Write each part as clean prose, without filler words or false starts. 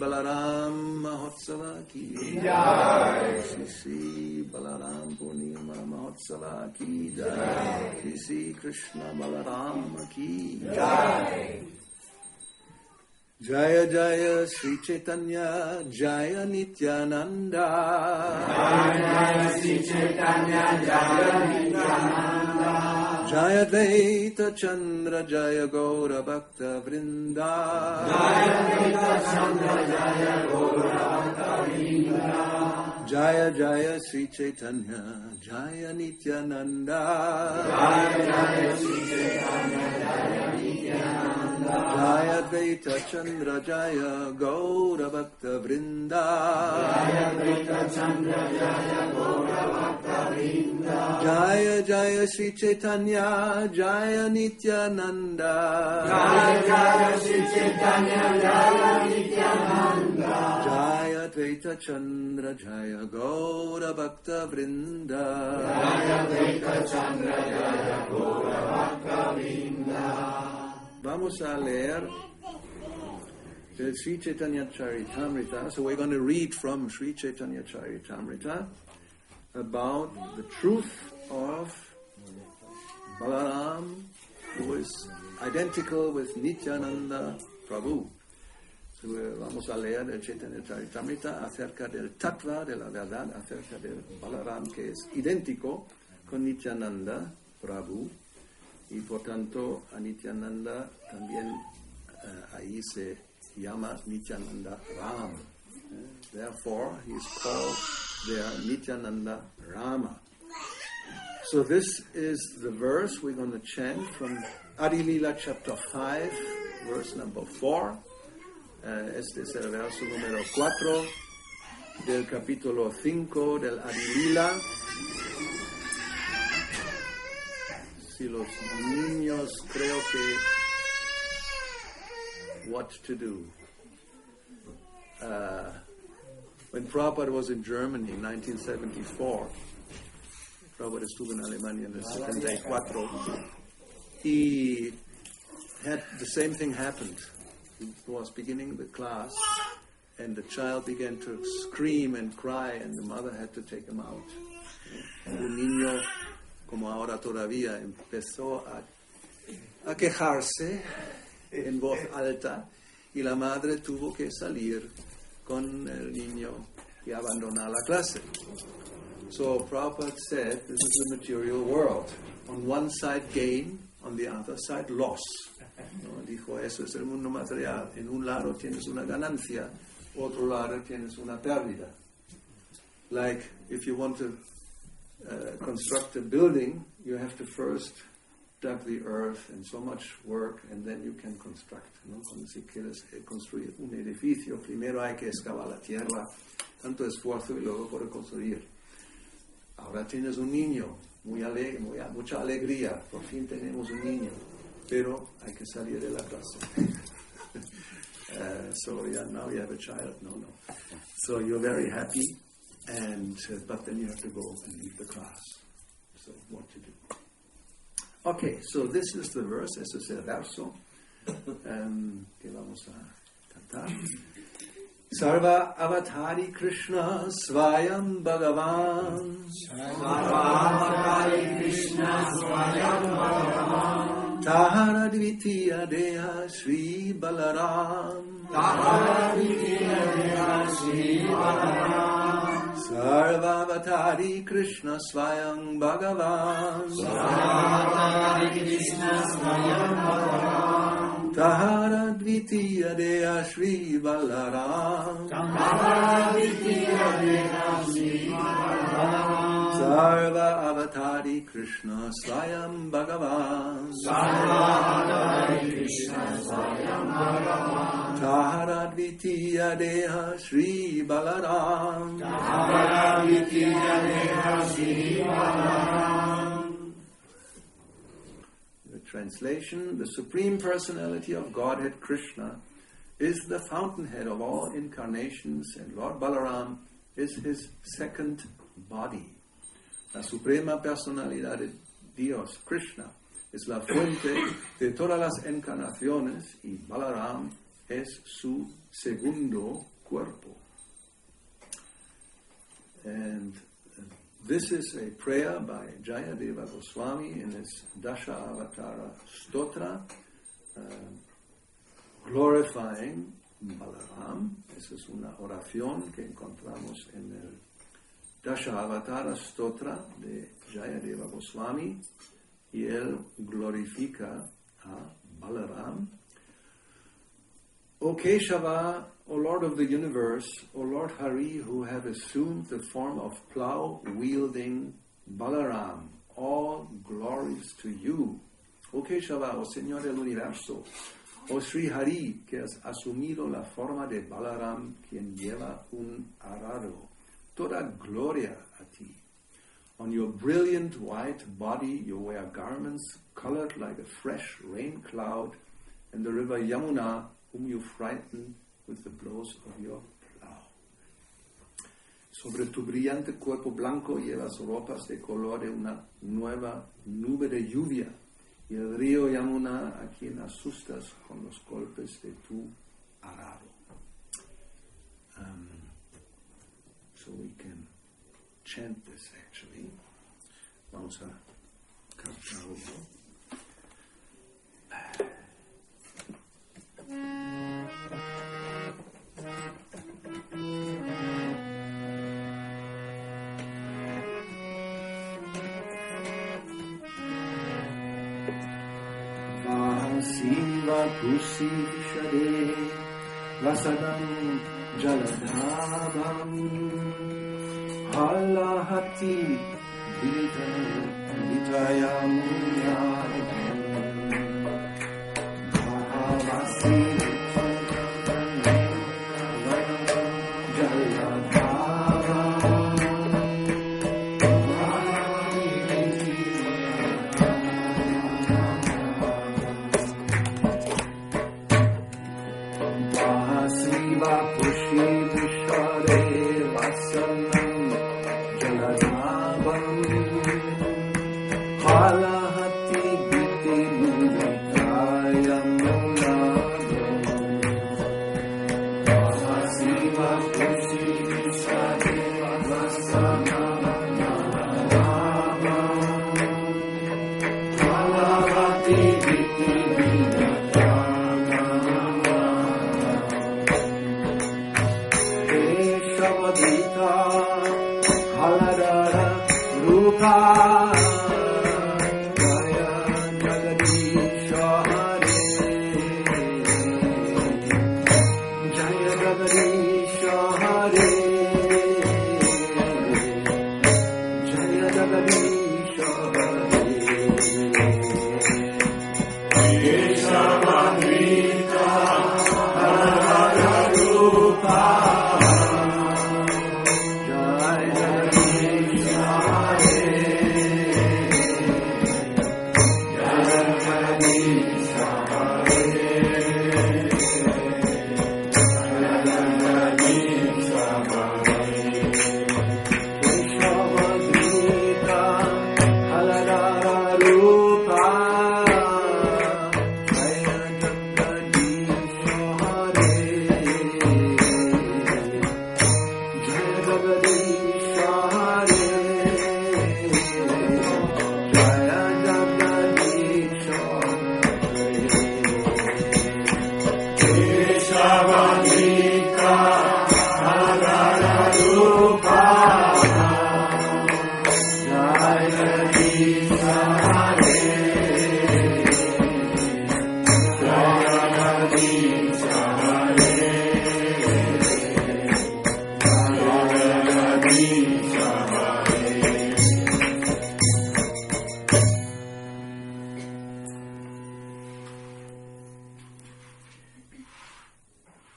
Balaram Mahotsava ki Jai. Shri Balaram Purnima Mahotsava ki Jai. Shri Krishna Balaram ki Jai. Jaya Jaya Sri Chaitanya Jaya Nityananda. Jaya Jaya Sri Chaitanya Jaya Nityananda. Jaya Dvaita Chandra Jaya Gaura Bhakta Vrinda. Jaya Dvaita Chandra Jaya Gaura Bhakta Vrinda. Jaya Jaya Sri Chaitanya Jaya Nityananda. Jaya Jaya Sri Chaitanya Jaya Nityananda. Jaya Dvaita Chandra Jaya Gaura Bhakta Vrinda. Jaya Dvaita Chandra Jaya Gaura Bhakta Vrinda. Jaya Jaya Sri Chaitanya Jaya Nityananda. Jaya Jaya Sri Chaitanya Jaya Nityananda. Jaya Dvaita Chandra Jaya Gaura Bhakta Vrinda. Jaya Dvaita Chandra Jaya Gaura Bhakta Vrinda. Vamos a leer el Sri Chaitanya Charitamrita. So we're going to read from Sri Chaitanya Charitamrita about the truth of Balaram, who is identical with Nityananda Prabhu. So vamos a leer el Chaitanya Charitamrita acerca del tattva, de la verdad, acerca del Balaram, que es idéntico con Nityananda Prabhu. Y por tanto a Nityananda también ahí se llama Nityananda Ram. Therefore he is called there Nityananda Rama. So this is the verse we're going to chant from Adi Lila chapter 5, verse number 4. Este es el verso número 4 del capítulo 5 del Adi Lila. Si los niños creo que what to do. When Prabhupada was in Germany in 1974, Prabhupada estuvo en Alemania en el 74, he had the same thing happened. He was beginning the class and the child began to scream and cry and the mother had to take him out. Un niño, como ahora todavía, empezó a quejarse en voz alta y la madre tuvo que salir con el niño y abandonar la clase. So Prabhupada said, this is the material world. On one side gain, on the other side loss. ¿No? Dijo, eso es el mundo material. En un lado tienes una ganancia, otro lado tienes una pérdida. Like if you want to construct a building, you have to first dug the earth and so much work, and then you can construct. ¿No? Cuando si quieres construir un edificio, primero hay que excavar la tierra, tanto esfuerzo y luego poder construir. Ahora tienes un niño, mucha alegría, por fin tenemos un niño, pero hay que salir de la clase. So yeah, now you have a child, no. So you're very happy, and but then you have to go and leave the class. So what to do? Okay, so this is the verse, ese es el verso que vamos a cantar. Sarva Avatari Krishna Swayam Bhagavan. Sarva Avatari Krishna Swayam Bhagavan. Tahara Dvitiya Deha Sri Balaram. Tahara Dvitiya Deha Sri Balaram. Sarva Avatari Krishna Swayam Bhagavan. Sarva Avatari Krishna Swayam Bhagavan. Tahara Dvitiya Deha Sri Balaram. Tahara Dvitiya Deha Sri Balaram. Sarva Avatari Krishna Swayam Bhagavan. Sarva Avatari Krishna Swayam Bhagavan. Tahara Dvitiya Deha Sri Balaram. Tahara Dvitiya Deha Sri Balaram. The translation: the Supreme Personality of Godhead Krishna is the fountainhead of all incarnations, and Lord Balaram is his second body. La Suprema Personalidad de Dios, Krishna, es la fuente de todas las encarnaciones y Balaram es su segundo cuerpo. And this is a prayer by Jayadeva Goswami in his Dasha Avatara Stotra, glorifying Balaram. Esa es una oración que encontramos en el Dasha Avatara Stotra de Jayadeva Goswami, y él glorifica a Balaram. O Keshava, O Lord of the universe, O Lord Hari, who have assumed the form of plow-wielding Balaram, all glories to you. O Keshava, O Señor del universo, O Sri Hari, que has asumido la forma de Balaram, quien lleva un arado, toda gloria a ti. On your brilliant white body you wear garments colored like a fresh rain cloud, and the river Yamuna, whom you frighten with the blows of your plow. Sobre tu brillante cuerpo blanco llevas ropas de color de una nueva nube de lluvia, y el río Yamuna a quien asustas con los golpes de tu arado. So we can chant this actually. Vamos a cantarlo. Vasiva Pusi Vishade Vasadam Jaladhabam Halahati Vitayamuna Bhavasi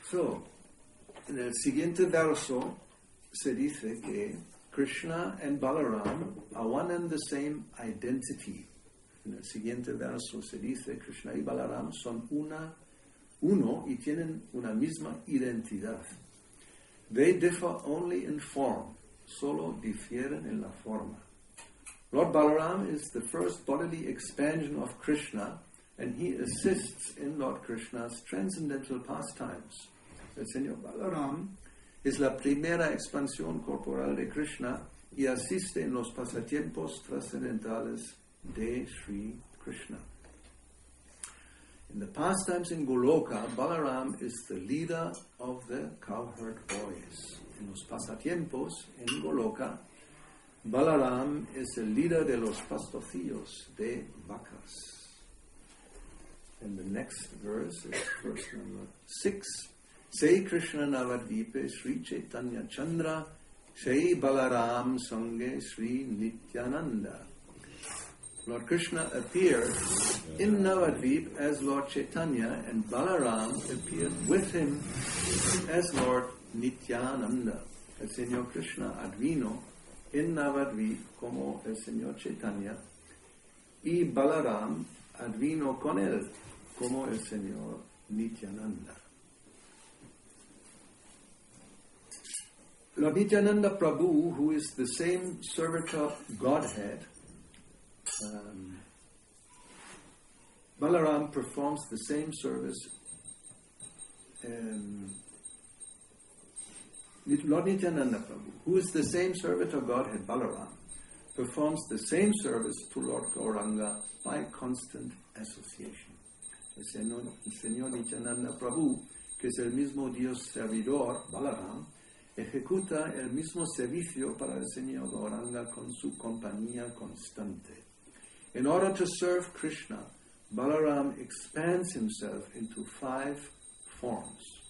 So, en el siguiente verso se dice que Krishna and Balaram are one and the same identity. En el siguiente verso se dice Krishna y Balaram son uno y tienen una misma identidad. They differ only in form, solo difieren en la forma. Lord Balaram is the first bodily expansion of Krishna, and he assists in Lord Krishna's transcendental pastimes. El Señor Balaram es la primera expansión corporal de Krishna y asiste en los pasatiempos trascendentales de Sri Krishna. In the pastimes in Goloka, Balaram is the leader of the cowherd boys. En los pasatiempos en Goloka, Balaram is the leader de los pastorcillos de vacas. And the next verse is verse number 6. Sei Krishna Navadvipe Sri Chaitanya Chandra Sei Balaram Sange Sri Nityananda. Lord Krishna appeared in Navadvip as Lord Chaitanya, and Balaram appeared with him as Lord Nityananda. El Señor Krishna advino en Navadvip como el Señor Chaitanya, y Balaram advino con él como el Señor Nityananda. Lord Nityananda Prabhu, who is the same servitor Godhead, Balaram performs the same service. Lord Nityananda Prabhu, who is the same servitor Godhead Balaram, performs the same service to Lord Gauranga by constant association. El Señor Nityananda Prabhu, que es el mismo Dios servidor, Balaram, ejecuta el mismo servicio para el Señor Gauranga con su compañía constante. In order to serve Krishna, Balaram expands himself into 5 forms.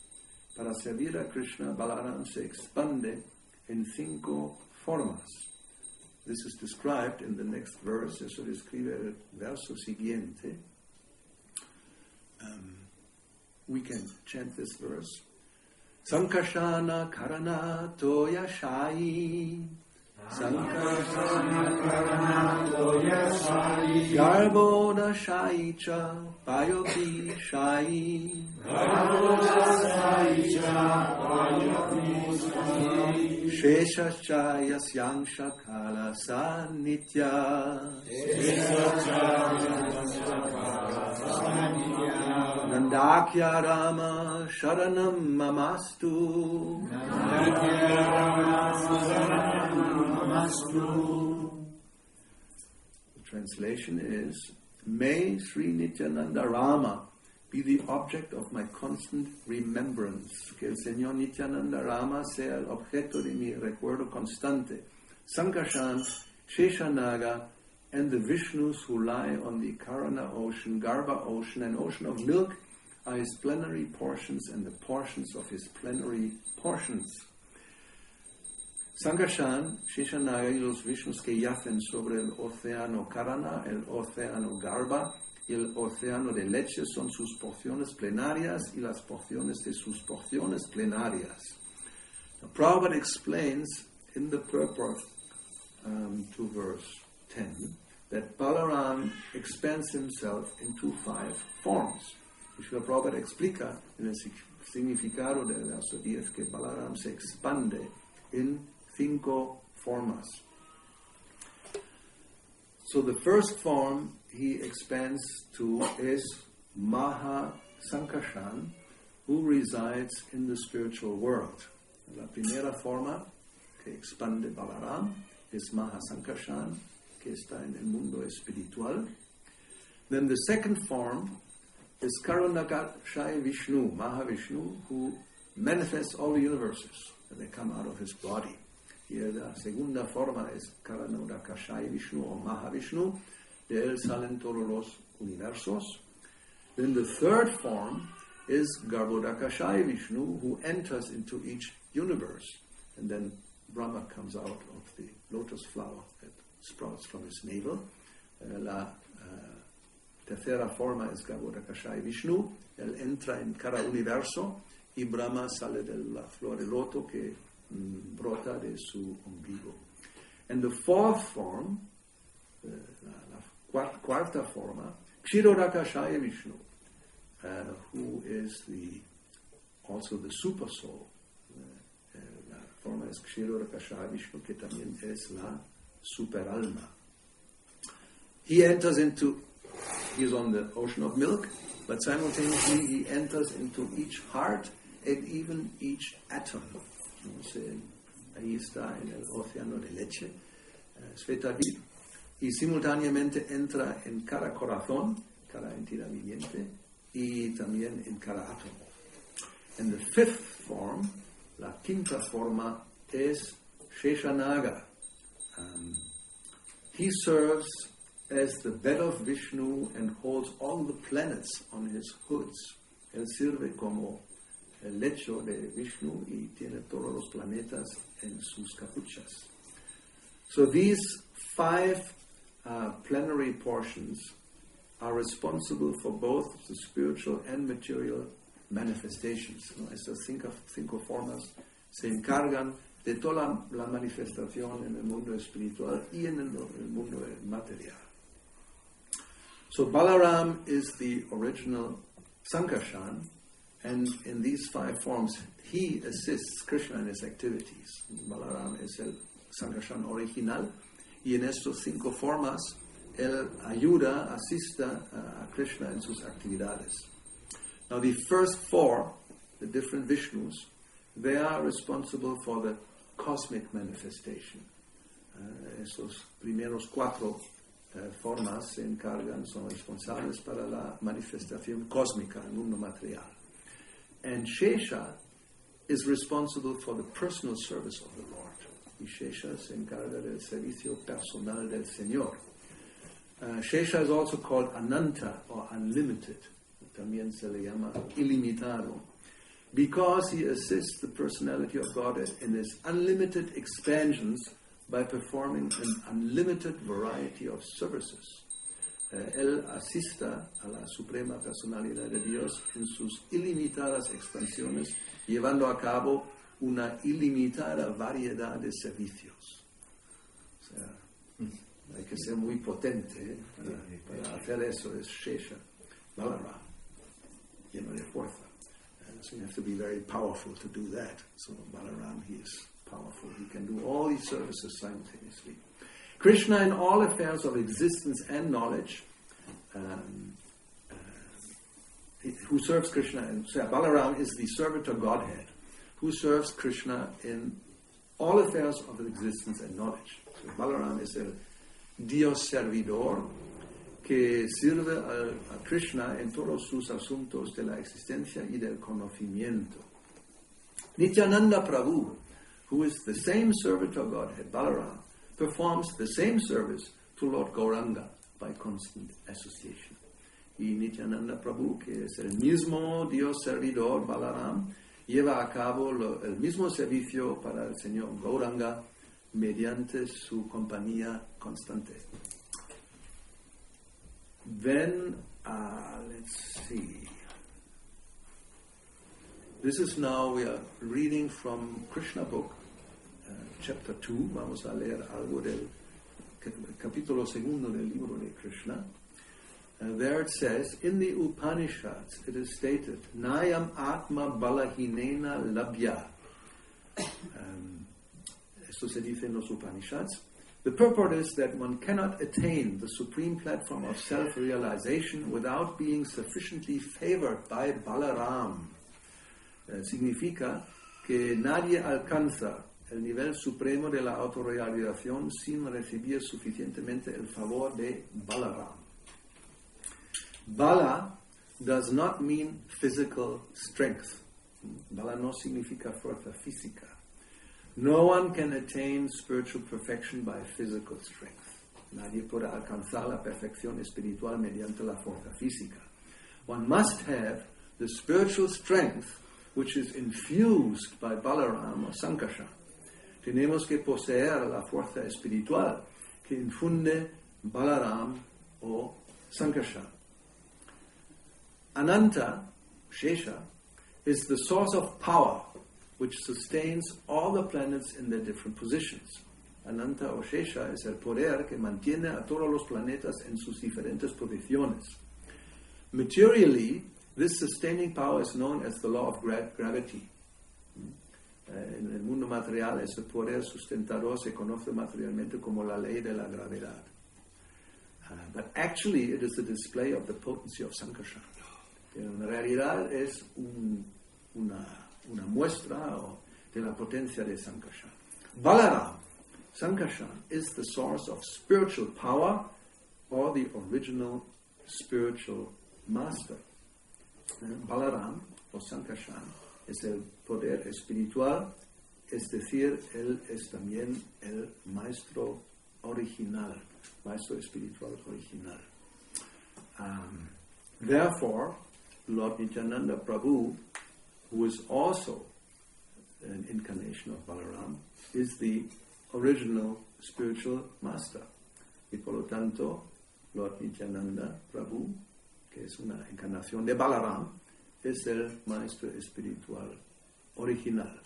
Para servir a Krishna, Balaram se expande en 5 formas. This is described in the next verse. Eso describe el verso siguiente. We can chant this verse. Sankashana Karana Toya Shai Sankashana Karana Toya Shai Garboda Shaicha Payopi Shai Garboda Shaicha Payopi Shai Shesha Yasyangsha Kala Sanitya Nandakya Rama Sharanam Mamastu The translation is, may Sri Nityananda Rama be the object of my constant remembrance. Que el Señor Nityananda Rama sea el objeto de mi recuerdo constante. Sankarshan, Sheshanaga, and the Vishnus who lie on the Karana ocean, Garbha ocean, and ocean of milk are his plenary portions and the portions of his plenary portions. Sankarshan, Sheshanaga y los Vishnus que yacen sobre el océano Karana, el océano Garbha y el océano de leche son sus porciones plenarias y las porciones de sus porciones plenarias. Now, Prabhupada explains in the purport to verse 10 that Balaram expands himself into 5 forms. Srila Prabhupada explica en el significado del verso 10 que Balaram se expande en 5 formas. So the first form he expands to is Maha Sankarshan, who resides in the spiritual world. La primera forma que expande Balaram es Maha Sankarshan, que está en el mundo espiritual. Then the second form is Karunakashai Vishnu, Mahavishnu, who manifests all the universes, and they come out of his body. Y la segunda forma es Karunakashai Vishnu o Mahavishnu, de él salen todos los universos. Then the third form is Garbhodakashai Vishnu, who enters into each universe. And then Brahma comes out of the lotus flower that sprouts from his navel. La tercera forma es Garbhodakashai Vishnu. Él entra en cada universo y Brahma sale de la flor de loto que brota de su ombligo. And the fourth form, la cuarta forma, Kshirodakashaya Vishnu, who is also the super soul. La forma es Kshirodakashaya Vishnu, que también es la super alma. He is on the ocean of milk, but simultaneously he enters into each heart and even each atom. Ahí está en el océano de leche, Svetadip, y simultáneamente entra en cada corazón, cada entidad viviente, y también en cada átomo. And the fifth form, la quinta forma, es Sheshanaga. He serves as the bed of Vishnu and holds all the planets on his hoods. Él sirve como el lecho de Vishnu y tiene todos los planetas en sus capuchas. So these 5 plenary portions are responsible for both the spiritual and material manifestations. ¿No? Estas 5 formas se encargan de toda la manifestación en el mundo espiritual y en el mundo material. So Balaram is the original Sankarshan, and in these 5 forms he assists Krishna in his activities. Balaram es el Sankarshan original, y en estas 5 formas él ayuda, asista a Krishna en sus actividades. Now the first 4, the different Vishnus, they are responsible for the cosmic manifestation. Esos primeros 4 formas se encargan, son responsables para la manifestación cósmica en el mundo material. And Shesha is responsible for the personal service of the Lord. Y Shesha se encarga del servicio personal del Señor. Shesha is also called Ananta or unlimited. También se le llama ilimitado, because he assists the personality of God in his unlimited expansions by performing an unlimited variety of services. Él asista a la suprema personalidad de Dios en sus ilimitadas expansiones, llevando a cabo una ilimitada variedad de servicios. O sea, hay que ser muy potente para hacer eso. Es Shesha, Balarama, lleno de fuerza. So you have to be very powerful to do that. So Balaram, he is powerful. He can do all these services simultaneously. Krishna in all affairs of existence and knowledge, who serves Krishna, and so Balaram is the servant of Godhead, who serves Krishna in all affairs of existence and knowledge. So Balaram is el Dios servidor que sirve a Krishna en todos sus asuntos de la existencia y del conocimiento. Nityananda Prabhu, who is the same servant of Godhead, Balaram, performs the same service to Lord Gauranga by constant association. Y Nityananda Prabhu, que es el mismo Dios servidor, Balaram, lleva a cabo el mismo servicio para el Señor Gauranga mediante su compañía constante. Then, let's see. This is now, we are reading from Krishna book, chapter 2. Vamos a leer algo del capítulo 2 del libro de Krishna. There it says, in the Upanishads, it is stated, Nayam Atma Balahinena Labhya. Esto se dice en los Upanishads. The purport is that one cannot attain the supreme platform of self-realization without being sufficiently favored by Balaram. Significa que nadie alcanza el nivel supremo de la autorrealización sin recibir suficientemente el favor de Balaram. Bala does not mean physical strength. Bala no significa fuerza física. No one can attain spiritual perfection by physical strength. Nadie puede alcanzar la perfección espiritual mediante la fuerza física. One must have the spiritual strength which is infused by Balaram or Sankarshan. Tenemos que poseer la fuerza espiritual que infunde Balaram o Sankarshan. Ananta, Shesha, is the source of power which sustains all the planets in their different positions. Ananta o Shesha es el poder que mantiene a todos los planetas en sus diferentes posiciones. Materially, this sustaining power is known as the law of gravity. En el mundo material, ese poder sustentador se conoce materialmente como la ley de la gravedad. But actually, it is the display of the potency of Sankarshan. En realidad es una una muestra de la potencia de Sankarshan. Balaram, Sankarshan, is the source of spiritual power or the original spiritual master. Balaram o Sankarshan es el poder espiritual, es decir, él es también el maestro original, maestro espiritual original. Therefore, Lord Nityananda Prabhu, who is also an incarnation of Balaram, is the original spiritual master. Y por lo tanto, Lord Nityananda Prabhu, que es una encarnación de Balaram, es el maestro espiritual original.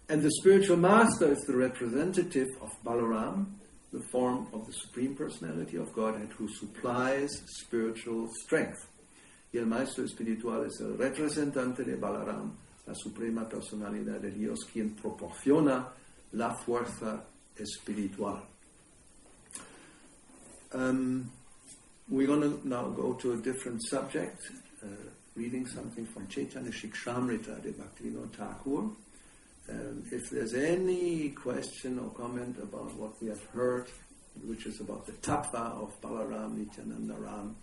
And the spiritual master is the representative of Balaram, the form of the Supreme Personality of Godhead who supplies spiritual strength. Y el maestro espiritual es el representante de Balaram, la suprema personalidad de Dios, quien proporciona la fuerza espiritual. We're going to now go to a different subject, reading something from Chaitanya Shikshamrita de Bhakti-yoga Thakur. If there's any question or comment about what we have heard, which is about the tattva of Balaram, Nityananda Ram,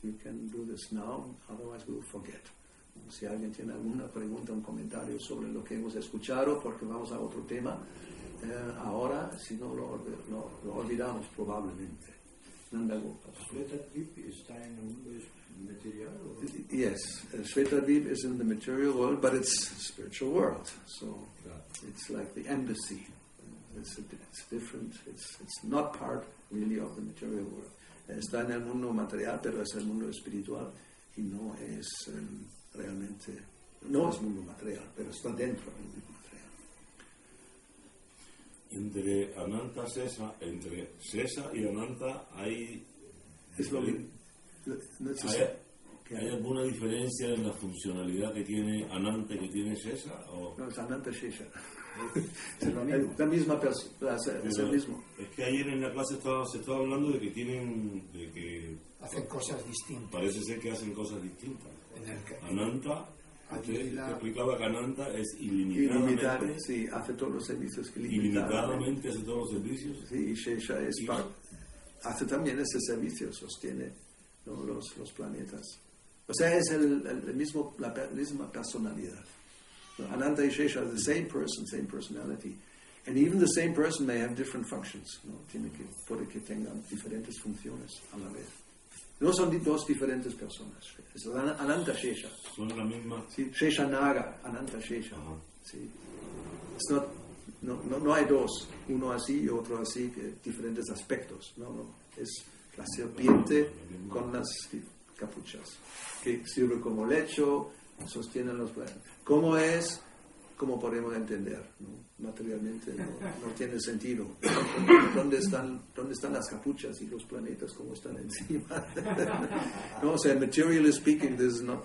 you can do this now, otherwise we will forget. Si alguien tiene alguna pregunta o un comentario sobre lo que hemos escuchado, porque vamos a otro tema, ahora, si no lo olvidamos probablemente. Shvetadvip está en el mundo material? Yes, Shvetadvip is in the material world, but it's a spiritual world. So it's like the embassy. It's different. It's not part really of the material world. Está en el mundo material, pero es el mundo espiritual y no es realmente, no es mundo material, pero está dentro del mundo material. Entre Ananta Sesa, entre Sesa y Ananta hay ¿hay alguna diferencia en la funcionalidad que tiene Ananta y que tiene Sesa? ¿O? No, es Ananta Shesha. Es la misma persona, es el mismo. Es que ayer en la clase se estaba hablando de que Hacen cosas distintas. Parece ser que hacen cosas distintas. Ananta, usted explicaba que Ananta es ilimitadamente. Sí, hace todos los servicios Ilimitadamente hace todos los servicios. Sí, y Shesha hace también ese servicio, sostiene, ¿no?, los planetas. O sea, es la misma personalidad. Ananta y Shesha are the same person, same personality. And even the same person may have different functions. ¿No? Puede que tengan diferentes funciones a la vez. No son dos diferentes personas. Es Ananta Shesha. Son la misma. Sí, Shesha Naga, Ananta Shesha. Sí. No hay dos, uno así y otro así, que diferentes aspectos. No. Es la serpiente con las capuchas, que sirve como lecho, sostiene los planetas. ¿Cómo es? ¿Cómo podemos entender? ¿No? Materialmente no tiene sentido. ¿Dónde están las capuchas y los planetas cómo están encima? No, o sea, materially speaking, this is not.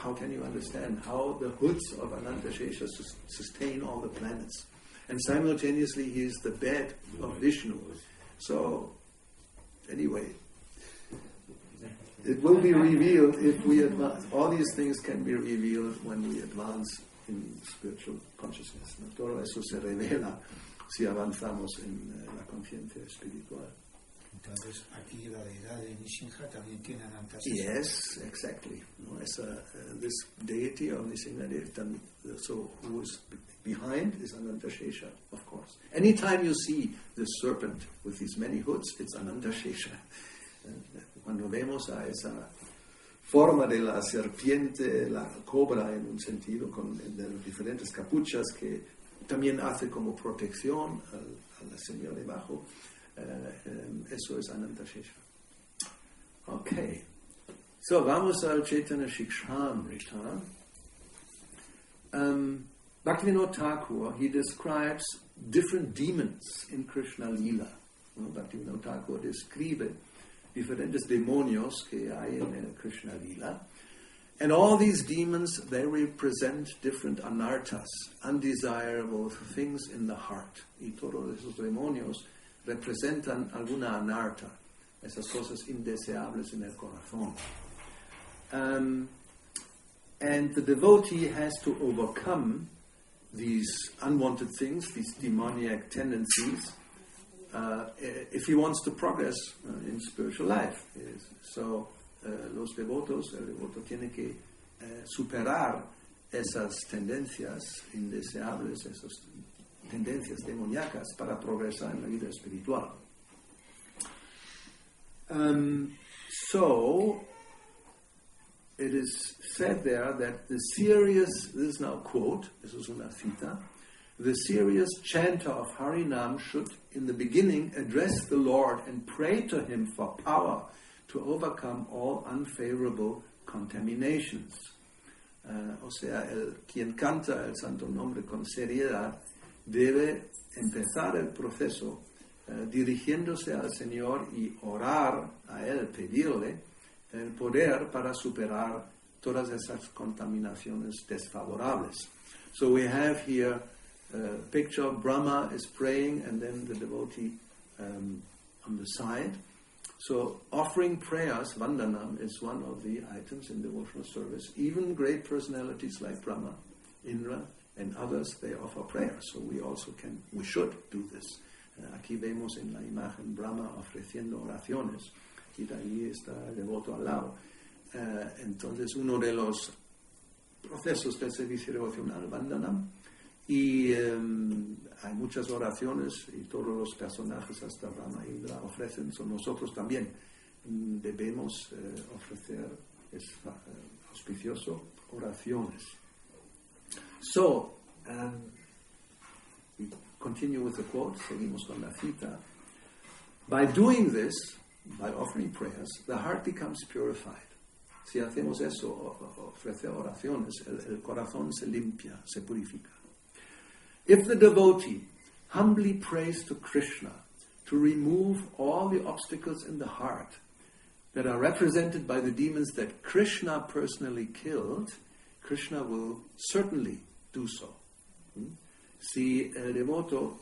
How can you understand how the hoods of Ananta Shesha sustain all the planets? And simultaneously, he is the bed of Vishnu. So, anyway, it will be revealed if we advance. All these things can be revealed when we advance in spiritual consciousness. ¿No? Todo eso se revela si avanzamos en la conciencia espiritual. Entonces, aquí la deidad de Nishinja también tiene Ananta Shesha. Yes, exactly. No, this deity of Nishinja, so who is behind is Ananta Shesha, of course. Anytime you see the serpent with these many hoods, it's Ananta Shesha. Cuando vemos a esa forma de la serpiente, la cobra en un sentido, de las diferentes capuchas que también hace como protección al señor debajo, eso es Ananta Shesha. Okay. So, vamos al Chaitanya Shikshamrita. Bhaktivinoda Thakur, he describes different demons in Krishna Lila. Bhaktivinoda Thakur describe diferentes demonios que hay en el Krishna Lila. And all these demons, they represent different anarthas, undesirable things in the heart. Y todos esos demonios representan alguna anartha, esas cosas indeseables en el corazón. And the devotee has to overcome these unwanted things, these demoniac tendencies, if he wants to progress in spiritual life. So, el devoto tiene que superar esas tendencias indeseables, esas tendencias demoníacas para progresar en la vida espiritual. So, it is said there that the serious, this is now a quote, this is una cita, the serious chanter of Harinam should, in the beginning, address the Lord and pray to Him for power to overcome all unfavorable contaminations. O sea, quien canta el santo nombre con seriedad debe empezar el proceso dirigiéndose al Señor y orar a Él, pedirle el poder para superar todas esas contaminaciones desfavorables. So we have here a picture of Brahma is praying and then the devotee on the side. So offering prayers, vandanam, is one of the items in devotional service. Even great personalities like Brahma, Indra, and others, they offer prayers. So we should do this. Aquí vemos en la imagen Brahma ofreciendo oraciones. Y de ahí está el devoto al lado. Entonces, uno de los procesos del servicio devocional, vandanam, y hay muchas oraciones y todos los personajes hasta Brahma e Indra ofrecen, nosotros también debemos ofrecer, es auspicioso, oraciones. So, we continue with the quote, seguimos con la cita. By doing this, by offering prayers, the heart becomes purified. Si hacemos eso, ofrecer oraciones, el corazón se limpia, se purifica. If the devotee humbly prays to Krishna to remove all the obstacles in the heart that are represented by the demons that Krishna personally killed, Krishna will certainly do so. Si el devoto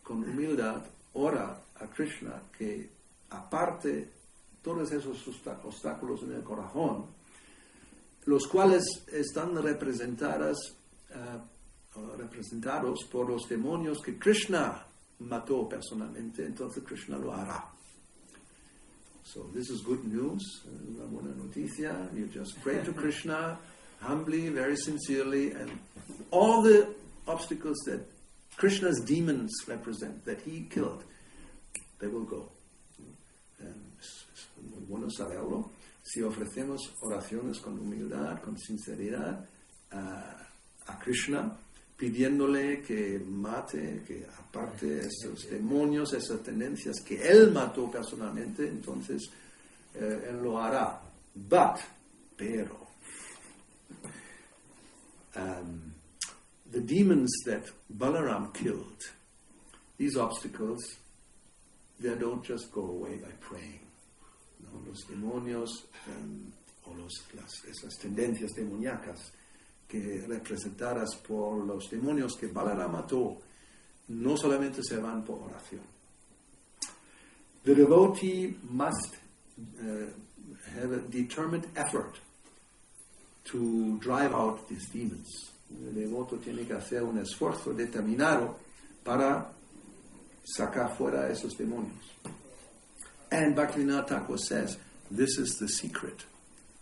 con humildad ora a Krishna que aparte todos esos obstáculos en el corazón, los cuales están representados por los demonios que Krishna mató personalmente, entonces Krishna lo hará. So this is good news, una buena noticia. You just pray to Krishna humbly, very sincerely, and all the obstacles that Krishna's demons represent, that he killed, they will go. Es muy bueno saberlo. Si ofrecemos oraciones con humildad, con sinceridad a Krishna, pidiéndole que mate, que aparte esos demonios, esas tendencias que él mató personalmente, entonces él lo hará. Pero, the demons that Balaram killed, these obstacles, they don't just go away by praying. No, los demonios o esas tendencias demoníacas que representadas por los demonios que Balarama mató, no solamente se van por oración. The devotee must have a determined effort to drive out these demons. El devoto tiene que hacer un esfuerzo determinado para sacar fuera esos demonios. And Bhaktivinoda Thakur says, this is the secret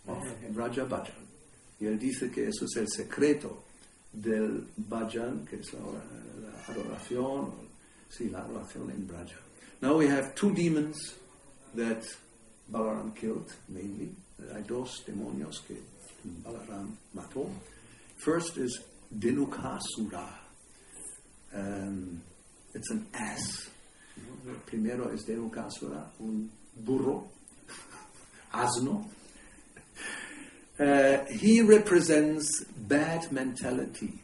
of Braja Bhajan. Y él dice que eso es el secreto del bhajan, que es la adoración, la adoración en Braja. Now we have two demons that Balaram killed, mainly. Hay dos demonios que Balaram mató. First is Dhenukasura. It's an ass. El primero es Dhenukasura, un burro, asno. He represents bad mentality.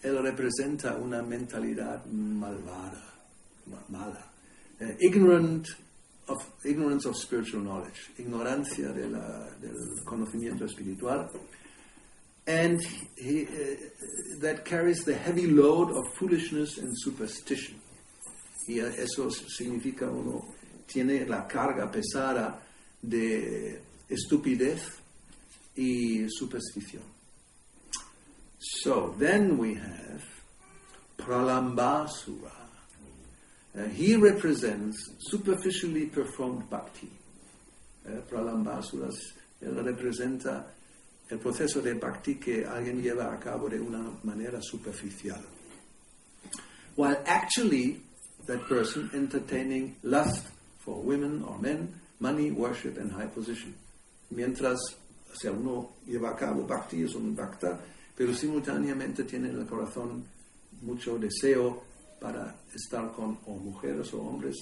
Él representa una mentalidad malvada, mala. Ignorance of spiritual knowledge, ignorancia del conocimiento espiritual, and that carries the heavy load of foolishness and superstition. Y eso significa uno tiene la carga pesada de estupidez y superstición. So then we have Pralambasura. He represents superficially performed bhakti. Pralambasura representa el proceso de bhakti que alguien lleva a cabo de una manera superficial. While actually that person entertaining lust for women or men, money, worship and high position. Mientras, o sea, uno lleva a cabo bhakti, es un bhakta, pero simultáneamente tiene en el corazón mucho deseo para estar con o mujeres o hombres,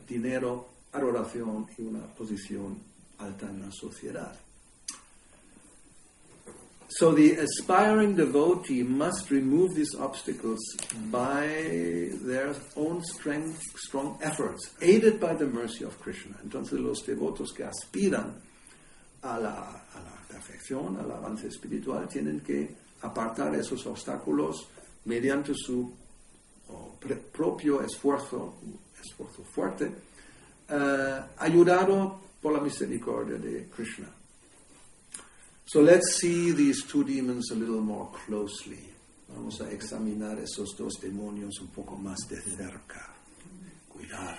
dinero, adoración y una posición alta en la sociedad. So the aspiring devotee must remove these obstacles by their own strong efforts, aided by the mercy of Krishna. Entonces los devotos que aspiran a la perfección, al avance espiritual, tienen que apartar esos obstáculos mediante su propio esfuerzo fuerte, ayudado por la misericordia de Krishna. So let's see these two demons a little more closely. Vamos a examinar esos dos demonios un poco más de cerca. Cuidado.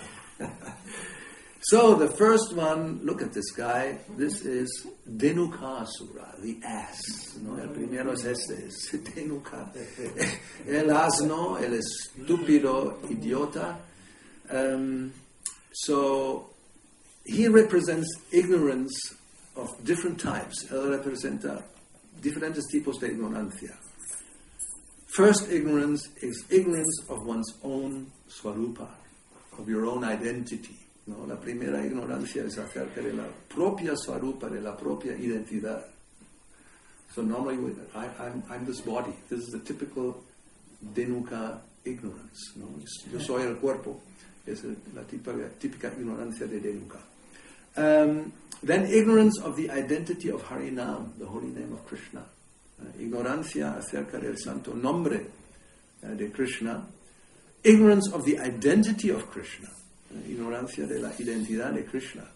So the first one, look at this guy. This is Dhenukasura, the ass. ¿No? El primero es Dhenuka. El asno, el estúpido idiota. So he represents ignorance of different types. Él representa diferentes tipos de ignorancia. First ignorance is ignorance of one's own swarupa, of your own identity. ¿No? La primera ignorancia es acerca de la propia swarupa, de la propia identidad. So normally, I'm this body. This is the typical Dhenuka ignorance. ¿No? Yo soy el cuerpo. Es la típica ignorancia de Dhenuka. Then ignorance of the identity of Harinam, the holy name of Krishna. Ignorancia acerca del santo nombre de Krishna. Ignorance of the identity of Krishna. Ignorancia de la identidad de Krishna.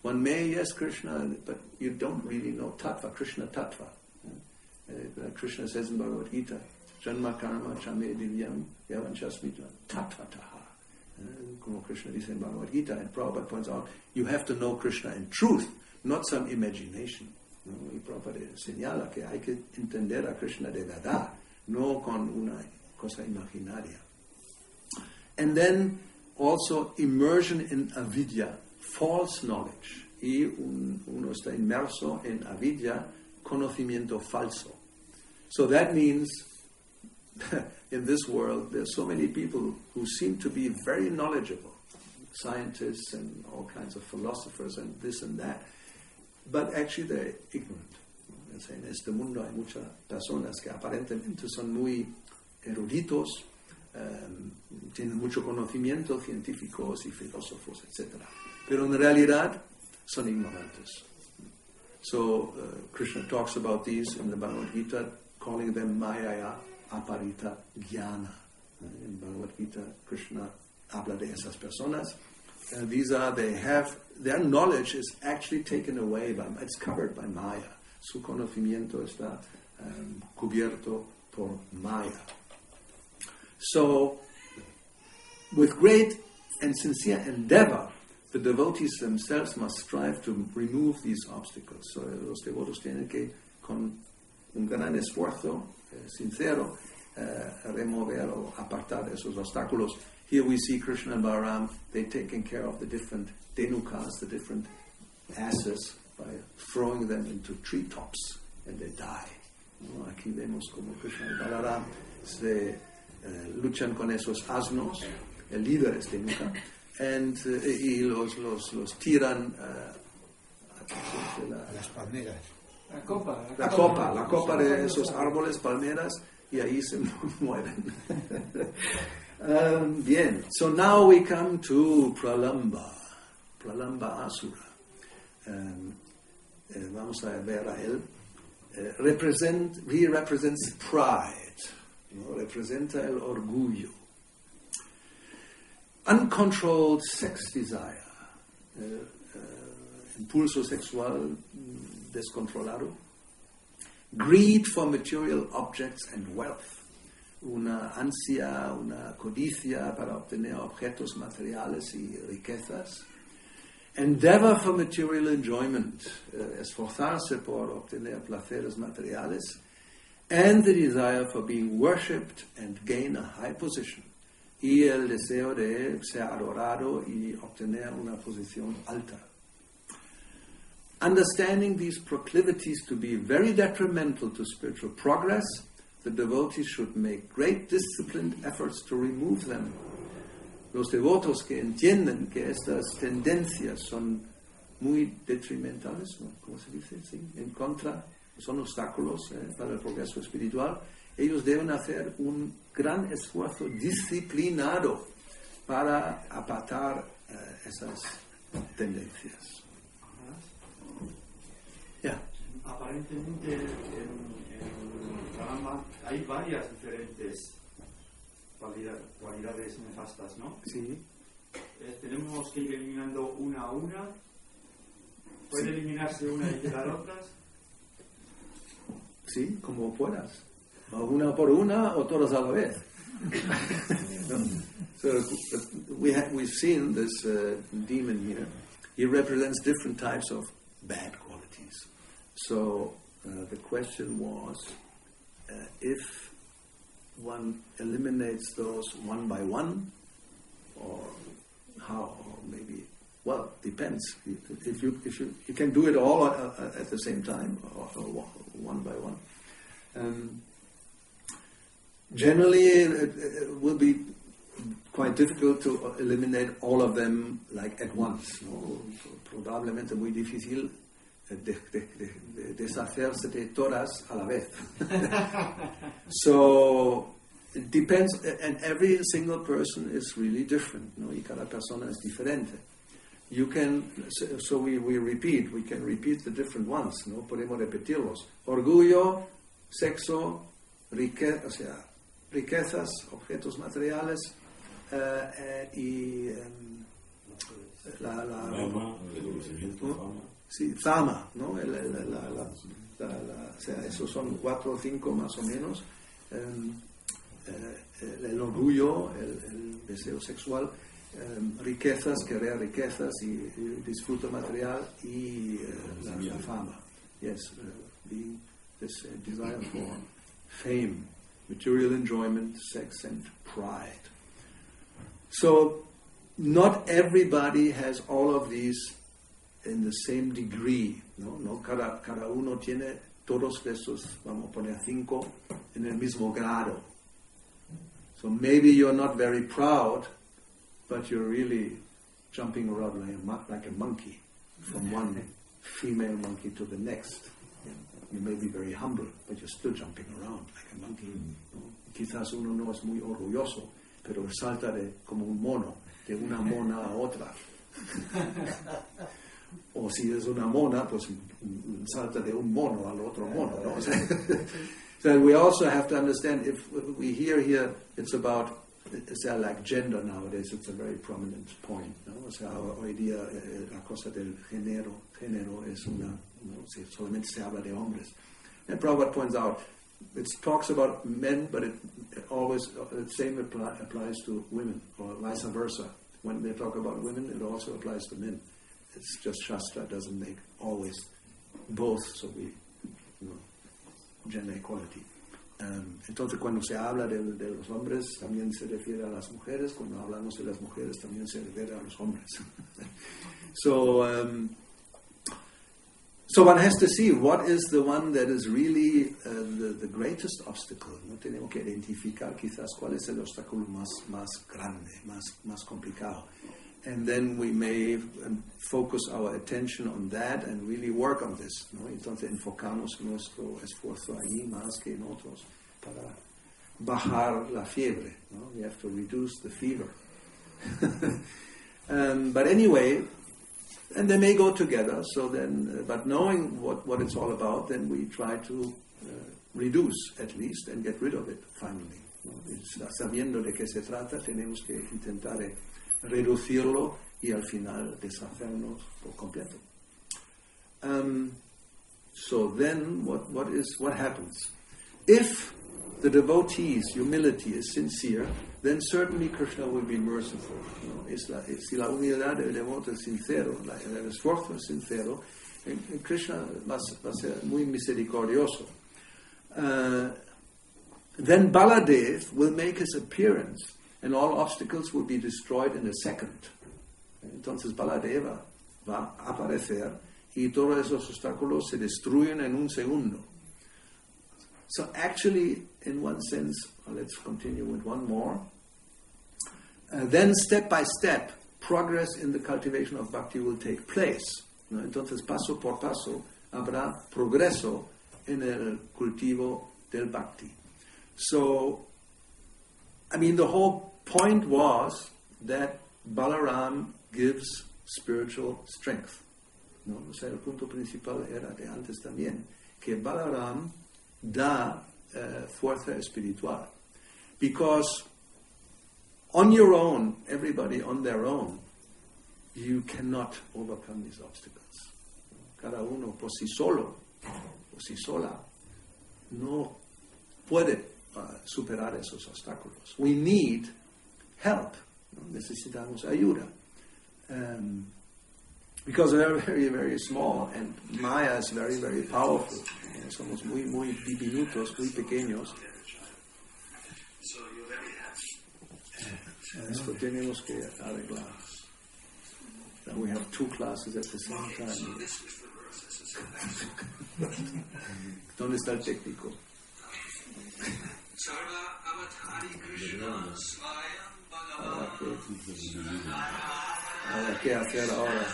One may, yes, Krishna, but you don't really know Tattva, Krishna Tattva. Krishna says in Bhagavad Gita, Janma Karma Chame Divyam Yavanchasmita Tattvataha. Como Krishna dice en Bhagavad Gita, and Prabhupada points out, you have to know Krishna in truth, not some imagination. ¿No? Y Prabhupada señala que hay que entender a Krishna de verdad, no con una cosa imaginaria. And then also immersion in avidya, false knowledge. Y uno está inmerso en avidya, conocimiento falso. So that means in this world, there's so many people who seem to be very knowledgeable, scientists and all kinds of philosophers and this and that, but actually they're ignorant. En este mundo hay muchas personas que aparentemente son muy eruditos, tienen mucho conocimiento, científicos y filósofos, etc. Pero en realidad son ignorantes. So Krishna talks about these in the Bhagavad Gita, calling them Mayaya Aparita Jnana. In Bhagavad Gita, Krishna habla de esas personas. Their knowledge is actually taken away it's covered by Maya. Su conocimiento está cubierto por Maya. So, with great and sincere endeavor, the devotees themselves must strive to remove these obstacles. So, los devotos tienen que, con un gran esfuerzo sincero, remover o apartar esos obstáculos. Here we see Krishna and Balaram, they're taking care of the different Dhenukas, the different asses, by throwing them into treetops, and they die. ¿No? Aquí vemos como Krishna y Balaram se luchan con esos asnos, líderes Dhenuka, y los tiran a las palmeras. La copa de esos árboles, palmeras, y ahí se mueren. Bien, so now we come to Pralamba Asura. Vamos a ver a él. He represents pride, ¿no? Representa el orgullo. Uncontrolled sex desire, impulso sexual descontrolado. greed for material objects and wealth, una ansia, una codicia para obtener objetos materiales y riquezas, endeavor for material enjoyment, esforzarse por obtener placeres materiales, and the desire for being worshipped and gain a high position, y el deseo de ser adorado y obtener una posición alta. Understanding these proclivities to be very detrimental to spiritual progress, the devotees should make great disciplined efforts to remove them. Los devotos que entienden que estas tendencias son muy detrimentales, ¿no? ¿Cómo se dice? ¿Sí? En contra, son obstáculos para el progreso espiritual, ellos deben hacer un gran esfuerzo disciplinado para apartar esas tendencias. Yeah. Aparentemente en Balarama hay varias diferentes cualidades nefastas, ¿no? Sí. Tenemos que ir eliminando una a una. ¿Puede eliminarse una y quedar otras? Sí, como puedas. O una por una o todas a la vez. So we've seen this demon here. He represents different types of bad qualities. So the question was, if one eliminates those one by one, or how, or maybe, well, depends. If you can do it all at the same time, or one by one. Generally, it will be quite difficult to eliminate all of them like at once. ¿No? Probablemente muy difícil deshacerse de todas a la vez. So it depends, and every single person is really different, ¿no? Y cada persona es diferente. You can, so we can repeat the different ones, ¿no? Podemos repetirlos. Orgullo, sexo, riquezas, objetos materiales, y sí, fama, ¿no? O sea, esos son 4 o 5 más o menos. El orgullo, el deseo sexual, riquezas, querer riquezas y disfrute material, y la fama. Yes, this desire for fame, material enjoyment, sex and pride. So not everybody has all of these in the same degree, no cada uno tiene todos estos, vamos a poner 5 en el mismo grado. So maybe you're not very proud, but you're really jumping around like a monkey from one female monkey to the next. You may be very humble, but you're still jumping around like a monkey. ¿No? Quizás uno no es muy orgulloso, pero salta como un mono, de una mona a otra. O si es una mona, pues salta de un mono al otro mono, ¿no? So we also have to understand, if we hear here, it's about, it's like gender nowadays, it's a very prominent point, ¿no? O sea, hoy día la cosa del género es una, ¿no? Solamente se habla de hombres. And Prabhupada points out, it talks about men, but it always, the same applies to women, or vice versa. When they talk about women, it also applies to men. It's just Shastra doesn't make always both, so we, gender equality. Entonces, cuando se habla de los hombres, también se refiere a las mujeres. Cuando hablamos de las mujeres, también se refiere a los hombres. So one has to see what is the one that is really the greatest obstacle. No tenemos que identificar quizás cuál es el obstáculo más grande, más complicado. And then we may focus our attention on that and really work on this, ¿no? Entonces enfocamos nuestro esfuerzo allí más que en otros para bajar la fiebre, ¿no? We have to reduce the fever. But anyway, and they may go together. So then, but knowing what it's all about, then we try to reduce at least and get rid of it finally, ¿no? Sabiendo de qué se trata, tenemos que intentar reducirlo y al final deshacernos por completo. So then what happens? If the devotee's humility is sincere, then certainly Krishna will be merciful. Si la humildad del devoto es sincero, el esfuerzo es sincero, Krishna va a ser muy misericordioso. Then Baladev will make his appearance and all obstacles will be destroyed in a second. Entonces Baladeva va a aparecer y todos esos obstáculos se destruyen en un segundo. So actually, in one sense, let's continue with one more. Then step by step, progress in the cultivation of bhakti will take place. Entonces, paso por paso, habrá progreso en el cultivo del bhakti. So, I mean, the whole point was that Balaram gives spiritual strength. ¿No? O sea, el punto principal era de antes también, que Balaram da fuerza espiritual. Because on your own, everybody on their own, you cannot overcome these obstacles. Cada uno por sí solo, por sí sola, no puede superar esos obstáculos. We need help. ¿No? Necesitamos ayuda. Because we are very, very small and Maya is very, very powerful. Somos muy, muy diminutos, muy pequeños. Esto tenemos que arreglar. Now we have two classes at the same time. ¿Dónde está el técnico? Ahora, ¿qué hacer ahora?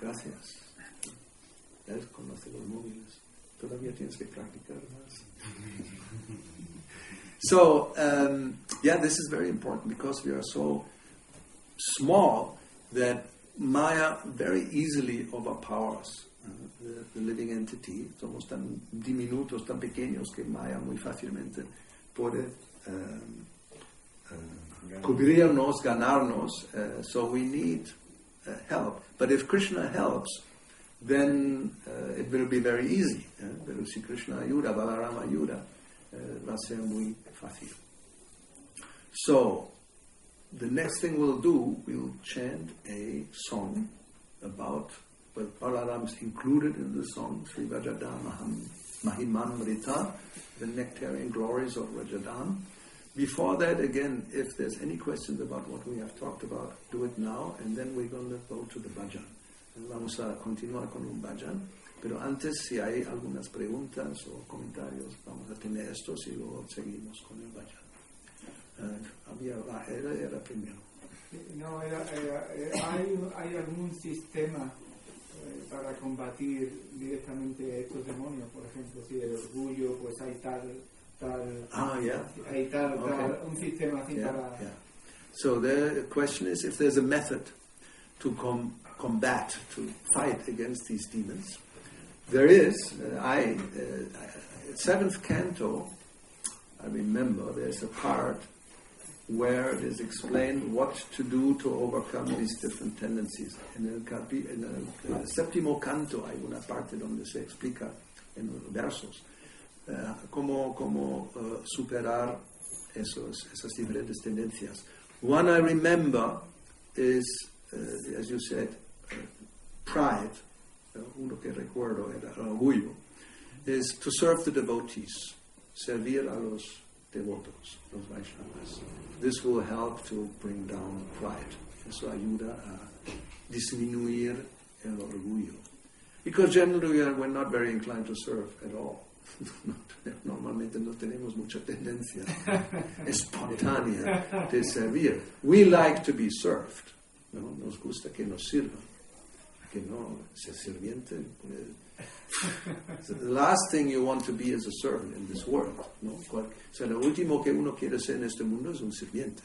Gracias. Él conoce los móviles. Todavía tienes que practicar más. So, this is very important because we are so small that Maya very easily overpowers the living entity. Somos tan diminutos, tan pequeños que Maya muy fácilmente puede cubrirnos, ganarnos. So we need help. But if Krishna helps, then it will be very easy. Pero si Krishna ayuda, Balarama ayuda, va a ser muy fácil. So, the next thing we'll do, we'll chant a song about, well, Balaram is included in the song, Sri Rajadam Mahimamrita, the nectarian glories of Rajadam. Before that, again, if there's any questions about what we have talked about, do it now, and then we're going to go to the bhajan. Vamos a continuar con un bhajan, pero antes, si hay algunas preguntas o comentarios, vamos a tener estos y luego seguimos con el bhajan. Era primero. No, ¿hay algún sistema para combatir directamente estos demonios? Por ejemplo, si el orgullo, pues hay un sistema así para... Yeah. So the question is if there's a method to combat, to fight against these demons. There is. Seventh canto, I remember, there's a part where it is explained what to do to overcome these different tendencies. En el séptimo canto hay una parte donde se explica en los versos cómo superar esas diferentes tendencias. One I remember is, as you said, pride. Uno que recuerdo era el orgullo. Is to serve the devotees, servir a los devotos, los Vaishnavas. This will help to bring down pride. Eso ayuda a disminuir el orgullo. Because generally we're not very inclined to serve at all. Normalmente no tenemos mucha tendencia espontánea de servir. We like to be served. ¿No? Nos gusta que nos sirvan. Que no, ser sirviente. So the last thing you want to be is a servant in this world. ¿No? O sea, lo último que uno quiere ser en este mundo es un sirviente.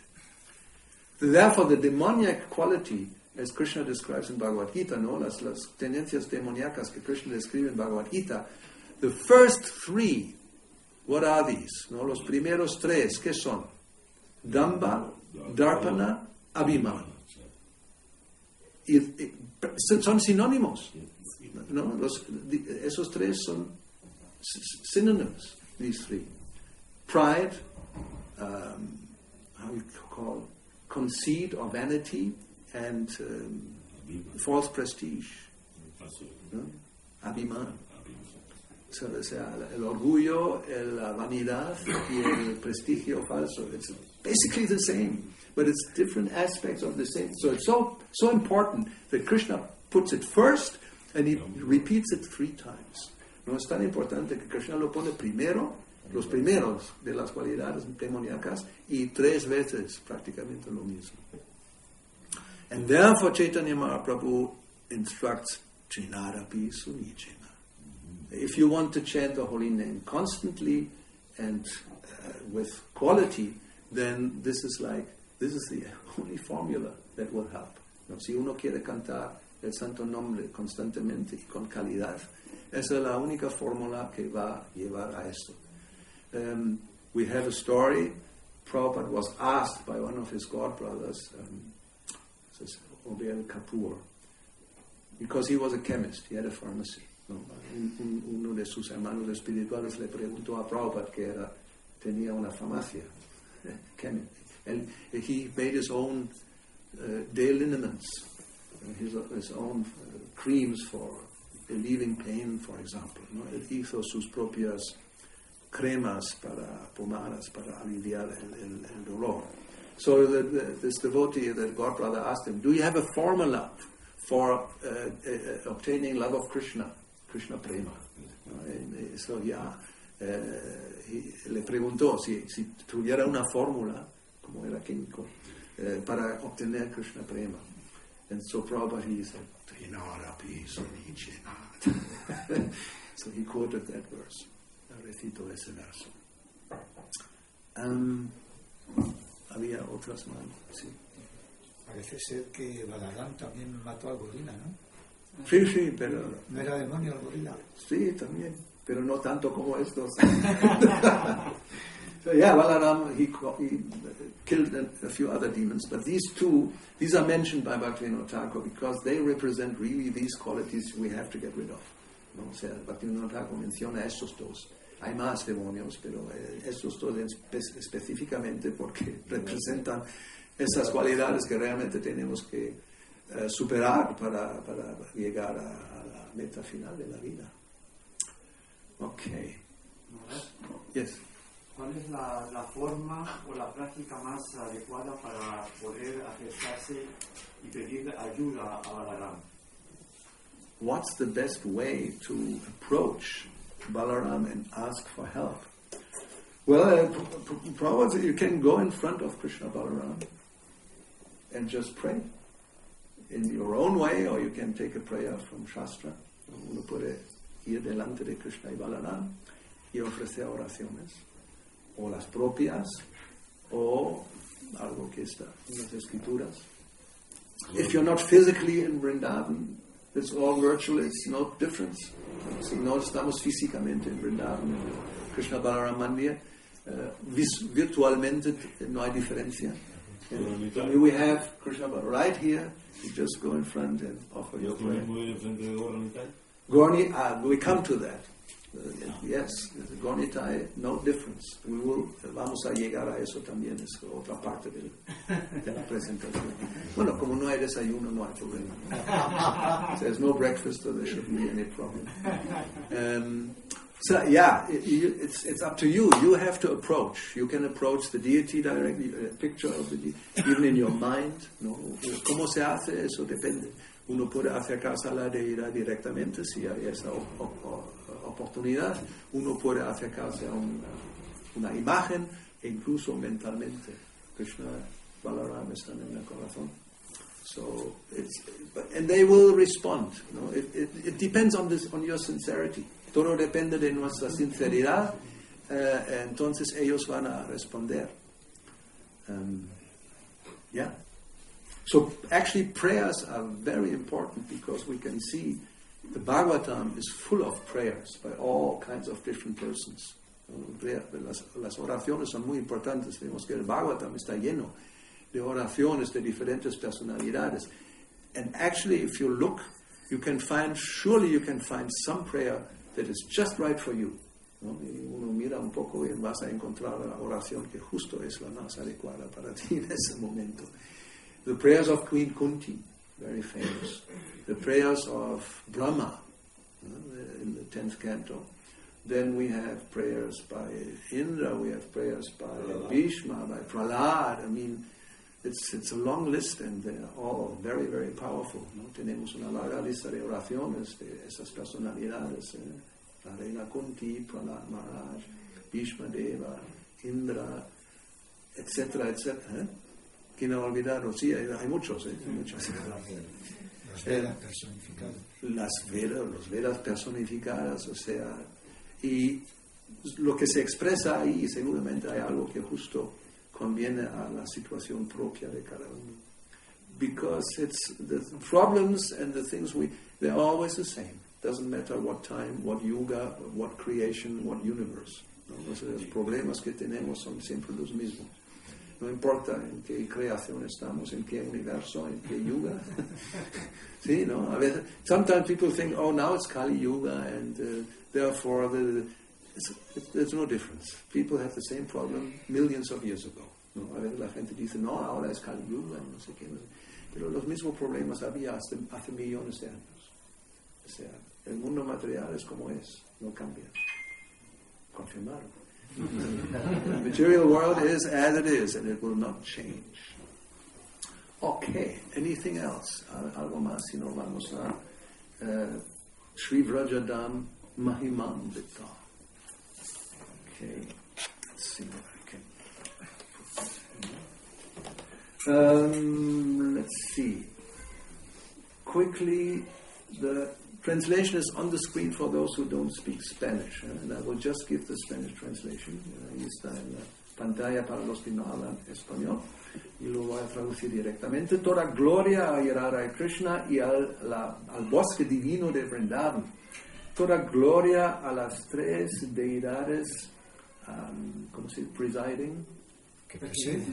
Therefore, the demoniac quality, as Krishna describes in Bhagavad Gita, ¿no? las tendencias demoníacas que Krishna describe en Bhagavad Gita, the first three, what are these? ¿No? Los primeros tres, ¿qué son? Damba, Darpana, Abhiman. son sinónimos. ¿No? Esos tres son synonyms, these three. Pride, how we call conceit or vanity, and false prestige. ¿No? Abhiman. O sea, el orgullo, la vanidad y el prestigio falso. It's basically the same, but it's different aspects of the same. So it's so important that Krishna puts it first and he repeats it 3 times. No es tan importante que Krishna lo pone primero, los primeros de las cualidades demoníacas, y 3 veces prácticamente lo mismo. And therefore Chaitanya Mahaprabhu instructs Trinarapi Sunichena. If you want to chant the holy name constantly and with quality, then this is the only formula that will help. ¿No? Si uno quiere cantar el santo nombre constantemente y con calidad, esa es la única fórmula que va a llevar a esto. We have a story. Prabhupada was asked by one of his godbrothers, Obel Kapoor, because he was a chemist, he had a pharmacy. No, uno de sus hermanos espirituales le preguntó a Prabhupada que tenía una farmacia. And he made his own day liniments, his own creams for relieving pain, for example. ¿No? Él hizo sus propias cremas pomadas para aliviar el dolor. So this devotee, the godbrother, asked him, do you have a formula for obtaining love of Krishna prema? So le preguntó si tuviera una fórmula, como era químico, para obtener Krishna prema. And so Prabhupada, he said, so he quoted that verse. Recito ese verso. Había otras más, sí. Parece ser que Balarama también mató al gorila, ¿no? Sí, pero... ¿No era demonio el gorila? Sí, también, pero no tanto como estos. So yeah, Balarama, he killed a few other demons, but these are mentioned by Bhaktivinoda Thakur because they represent really these qualities we have to get rid of. ¿No? O sea, Bhaktivinoda Thakur menciona estos 2. Hay más demonios, pero estos 2 específicamente porque representan esas cualidades que realmente tenemos que superar para llegar a la meta final de la vida. Okay. Yes. ¿Cuál es la forma o la práctica más adecuada para poder acercarse y pedir ayuda a Balarama? What's the best way to approach Balaram and ask for help? Well, probably you can go in front of Krishna Balaram and just pray in your own way, or you can take a prayer from Shastra. Uno puede ir delante de Krishna y Balaram y ofrecer oraciones, o las propias, o algo que está en las escrituras. If you're not physically in Vrindavan, it's all virtual, it's no difference. Si no estamos físicamente en Vrindavan, en Krishna Balaram Mandir, virtualmente no hay diferencia. We have Krishna Balaram right here. You just go in front and offer your prayer. Gorni, we come to that. Yes, Gornitai, no difference. Vamos a llegar a eso también, es otra parte de la presentación. Bueno, como no hay desayuno, no hay problema. There's no breakfast, so there shouldn't be any problem. So yeah, it's up to you. You have to approach. You can approach the deity directly, a picture of the deity, even in your mind. No, ¿cómo se hace? Eso depende. Uno puede acercarse a la deidad directamente si hay esa oportunidad. Uno puede acercarse a una imagen e incluso mentalmente. Krishna, Balarama están en el corazón. So and they will respond. No? It depends on your sincerity. Todo depende de nuestra sinceridad. Entonces ellos van a responder. Yeah. So actually prayers are very important because we can see the Bhagavatam is full of prayers by all kinds of different persons. Las oraciones son muy importantes. Vemos que el Bhagavatam está lleno de oraciones de diferentes personalidades. And actually, if you look, surely you can find some prayer that is just right for you, ¿no? Y uno mira un poco y vas a encontrar la oración que justo es la más adecuada para ti en ese momento. The prayers of Queen Kunti, very famous. The prayers of Brahma, in the 10th canto. Then we have prayers by Indra, we have prayers by Bhishma, by Prahlad. I mean, it's a long list and they're all very, very powerful, ¿no? Tenemos una larga lista de oraciones de esas personalidades, la reina Kunti, Prahlad Maharaj, Bhishma Deva, Indra, etcétera, etcétera. ¿Quién ha olvidado? Sí, hay muchos, muchos. Las Vedas personificadas. Los Vedas personificadas, o sea, y lo que se expresa ahí, seguramente hay algo que justo conviene a la situación propia de cada uno. Because it's the problems and the things they're always the same. Doesn't matter what time, what yuga, what creation, what universe. ¿No? O sea, los problemas que tenemos son siempre los mismos. No importa en qué creación estamos, en qué universo, en qué yuga. Sí, ¿no? A veces, sometimes people think, oh, now it's Kali Yuga, and therefore there's no difference. People have the same problem millions of years ago. ¿No? A veces la gente dice, no, ahora es Kali Yuga, no sé qué. No sé. Pero los mismos problemas había hace millones de años. O sea, el mundo material es como es, no cambia. Confirmado. The material world is as it is, and it will not change. Okay, anything else? Algo más, si no vamos a Sri Vrajadam Mahimamrita. Okay, let's see what I can. Let's see. Quickly, the translation is on the screen for those who don't speak Spanish, and I will just give the Spanish translation. Ahí está en la pantalla para los que no hablan español, y lo voy a traducir directamente. Toda gloria a Radha Krishna y al bosque divino de Vrindavan. Toda gloria a las tres deidades, ¿cómo se dice? Presiding. Que presiden.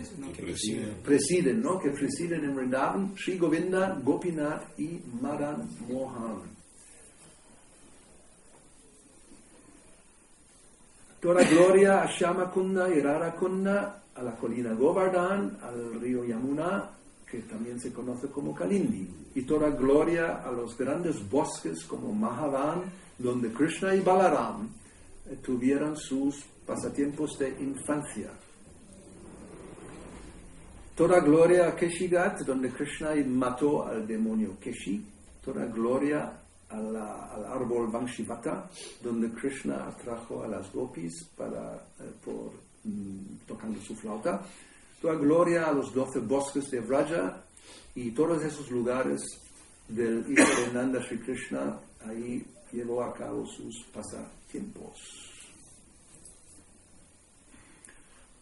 Presiden, ¿no? Que presiden en Vrindavan, Sri Govinda, Gopinath y Madan Mohan. Toda gloria a Shamakunda y Radhakunda, a la colina Govardhan, al río Yamuna, que también se conoce como Kalindi. Y toda gloria a los grandes bosques como Mahavan, donde Krishna y Balaram tuvieron sus pasatiempos de infancia. Toda gloria a Keshigat, donde Krishna mató al demonio Keshi. Toda gloria al árbol Vanshivata, donde Krishna atrajo a las gopis tocando su flauta. Toda gloria a los 12 bosques de Vraja y todos esos lugares del hijo de Nanda Sri Krishna, ahí llevó a cabo sus pasatiempos.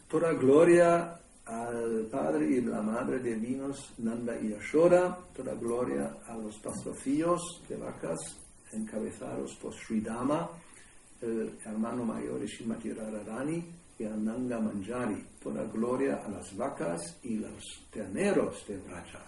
Toda gloria al padre y la madre divinos Nanda y Yashoda. Toda gloria a los pastorcillos de vacas encabezados por Sridhama, el hermano mayor de Srimati Radharani, y a Nanga Manjari. Toda gloria a las vacas y los terneros de Vraja.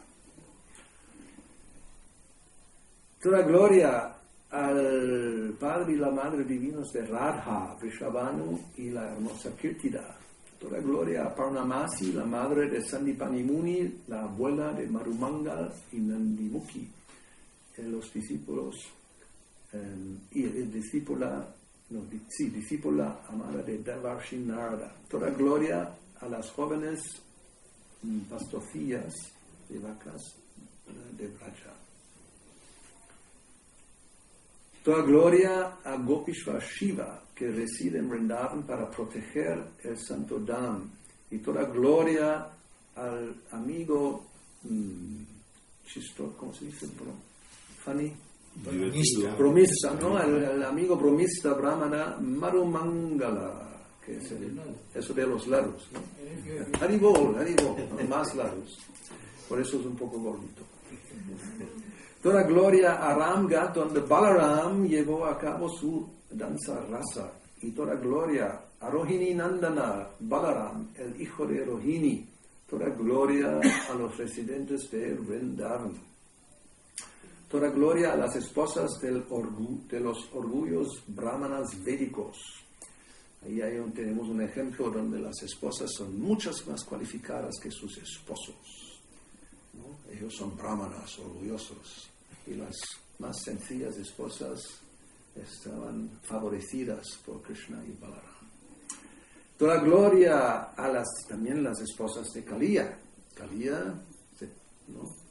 Toda gloria al padre y la madre divinos de Radha, Vrishabhanu y la hermosa Kirtida. Toda gloria a Parnamasi, la madre de Sandipani Muni, la abuela de Marumangal y Nandimukhi, los discípulos, y el discípula amada de Devarshi Narada. Toda gloria a las jóvenes pastorcillas de vacas de Vraja. Toda gloria a Gopishvar Shiva, que reside en Vrindavan para proteger el Santo Dham. Y toda gloria al amigo, ¿cómo se dice? Funny? Bromista, ¿no? El amigo bromista brahmana Marumangala, que es eso de los lados, ¿no? Haribol, ¿no? Más lados. Por eso es un poco gordito. Toda gloria a Ramgat, donde Balaram llevó a cabo su danza rasa. Y toda gloria a Rohini Nandana, Balaram, el hijo de Rohini. Toda gloria a los residentes de Vrindavan. Toda gloria a las esposas de los orgullos brahmanas védicos. Ahí tenemos un ejemplo donde las esposas son muchas más cualificadas que sus esposos, ¿no? Ellos son brahmanas, orgullosos, y las más sencillas esposas estaban favorecidas por Krishna y Balarama. Toda gloria a también las esposas de Kaliya. Kaliya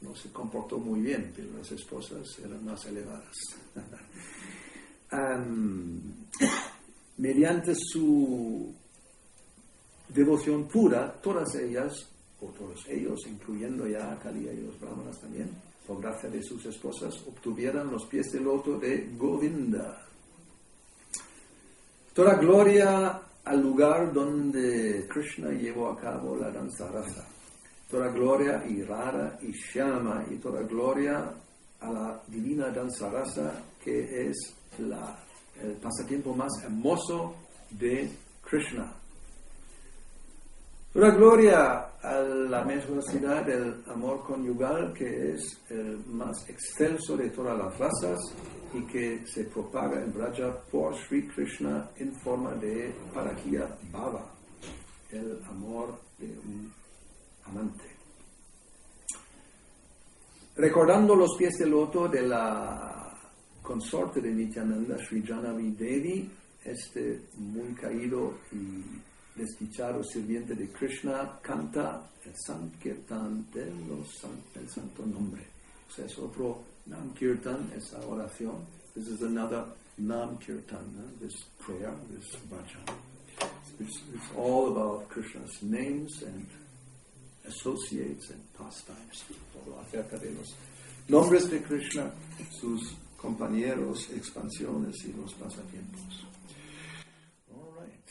no se comportó muy bien, pero las esposas eran más elevadas. Mediante su devoción pura, todas ellas, o todos ellos, incluyendo ya a Kaliya y los brahmanas también, por gracia de sus esposas, obtuvieran los pies de loto de Govinda. Toda gloria al lugar donde Krishna llevó a cabo la danza rasa. Toda gloria y Radha y Shyama, y toda gloria a la divina danza rasa, que es el pasatiempo más hermoso de Krishna. Toda gloria a la mezclosidad del amor conyugal, que es el más excelso de todas las razas y que se propaga en Braja por Sri Krishna en forma de Parakya Bhava, el amor de un amante. Recordando los pies de loto de la consorte de Nityananda, Sri Janavi Devi, muy caído y desdichado sirviente de Krishna, canta el Sankirtan del santo nombre. O sea, es otro Nam Kirtan, esa oración. This is another Nam Kirtan, this prayer, this bhajan. It's all about Krishna's names and associates and pastimes. Todo acerca de los nombres de Krishna, sus compañeros, expansiones y los pasatiempos. All right.